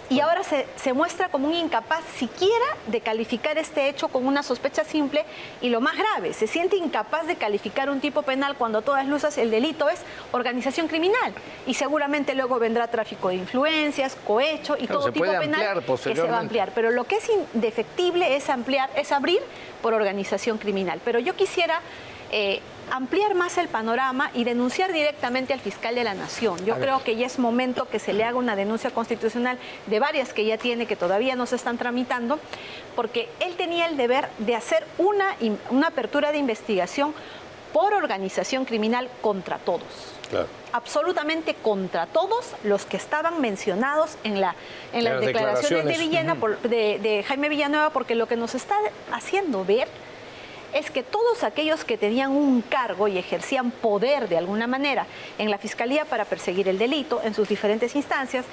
Y ahora se muestra como un incapaz siquiera de calificar este hecho con una sospecha simple y lo más grave, se siente incapaz de calificar un tipo penal cuando a todas luces el delito es organización criminal y seguramente luego vendrá tráfico de influencias, cohecho y todo tipo penal que se va a ampliar. Pero lo que es indefectible es abrir por organización criminal. Pero yo quisiera ampliar más el panorama y denunciar directamente al fiscal de la Nación. Yo creo que ya es momento que se le haga una denuncia constitucional de varias que ya tiene, que todavía no se están tramitando, porque él tenía el deber de hacer una apertura de investigación por organización criminal contra todos. Claro. Absolutamente contra todos los que estaban mencionados en las declaraciones de Villena, de Jaime Villanueva, porque lo que nos está haciendo ver es que todos aquellos que tenían un cargo y ejercían poder de alguna manera en la Fiscalía para perseguir el delito en sus diferentes instancias,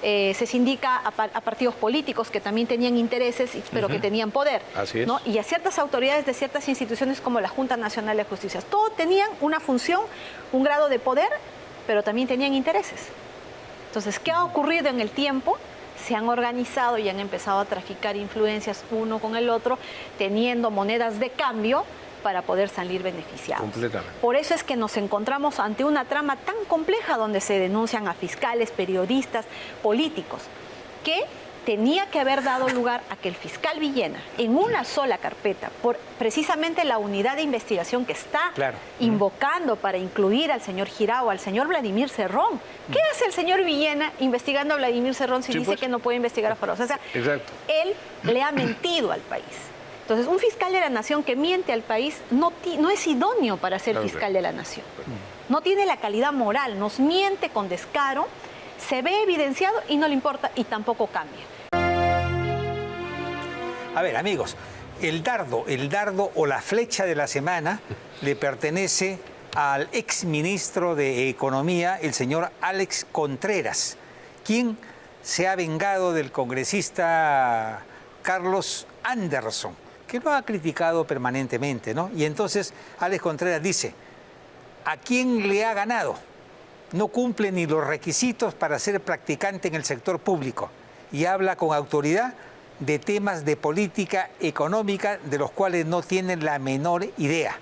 se sindica a partidos políticos que también tenían intereses, pero que tenían poder. Así es. ¿no? Y a ciertas autoridades de ciertas instituciones como la Junta Nacional de Justicia. Todos tenían una función, un grado de poder, pero también tenían intereses. Entonces, ¿qué ha ocurrido en el tiempo? Se han organizado y han empezado a traficar influencias uno con el otro, teniendo monedas de cambio para poder salir beneficiados. Completamente. Por eso es que nos encontramos ante una trama tan compleja donde se denuncian a fiscales, periodistas, políticos, que tenía que haber dado lugar a que el fiscal Villena, en una sola carpeta, por precisamente la unidad de investigación que está invocando para incluir al señor Jirao, al señor Vladimir Cerrón. ¿Qué hace el señor Villena investigando a Vladimir Cerrón si dice que no puede investigar a Forosa? O sea, él le ha mentido al país. Entonces, un fiscal de la nación que miente al país no es idóneo para ser fiscal de la nación. No tiene la calidad moral, nos miente con descaro, se ve evidenciado y no le importa y tampoco cambia. A ver, amigos, el dardo o la flecha de la semana le pertenece al exministro de Economía, el señor Alex Contreras, quien se ha vengado del congresista Carlos Anderson, que lo ha criticado permanentemente, ¿no? Y entonces Alex Contreras dice, ¿a quién le ha ganado? No cumple ni los requisitos para ser practicante en el sector público y habla con autoridad de temas de política económica de los cuales no tiene la menor idea.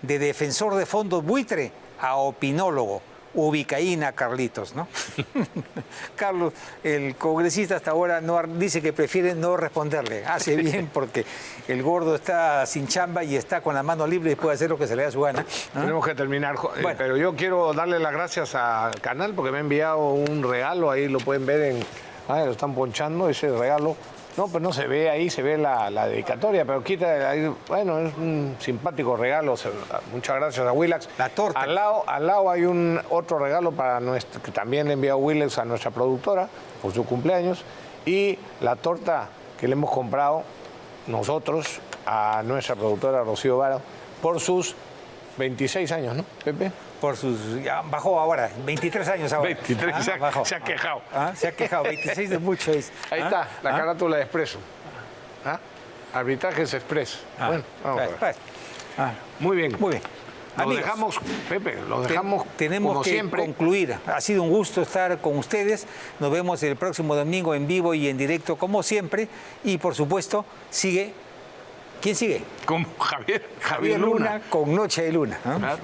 De defensor de fondos buitre a opinólogo. Ubicaína, Carlitos, ¿no? Carlos, el congresista hasta ahora dice que prefiere no responderle. Hace bien porque el gordo está sin chamba y está con la mano libre y puede hacer lo que se le da su gana. Tenemos que terminar, pero yo quiero darle las gracias al canal porque me ha enviado un regalo, ahí lo pueden ver lo están ponchando, ese regalo. No, pues no se ve ahí, se ve la dedicatoria, pero quita ahí, bueno, es un simpático regalo. Muchas gracias a Willax. La torta. Al lado hay otro regalo que también le envió Willax a nuestra productora por su cumpleaños. Y la torta que le hemos comprado nosotros a nuestra productora Rocío Vara por sus 26 años, ¿no, Pepe? Por sus... Ya bajó ahora, 23 años ahora. 23, se ha quejado. Se ha quejado, 26 de mucho es. Ahí está, la carátula de Expreso. Arbitrajes Express. Bueno, vamos a ver. Muy bien. Muy bien. Lo dejamos, Pepe, tenemos como que siempre concluir. Ha sido un gusto estar con ustedes. Nos vemos el próximo domingo en vivo y en directo como siempre. Y por supuesto, sigue... ¿Quién sigue? Con Javier Luna. Con Noche de Luna. Claro.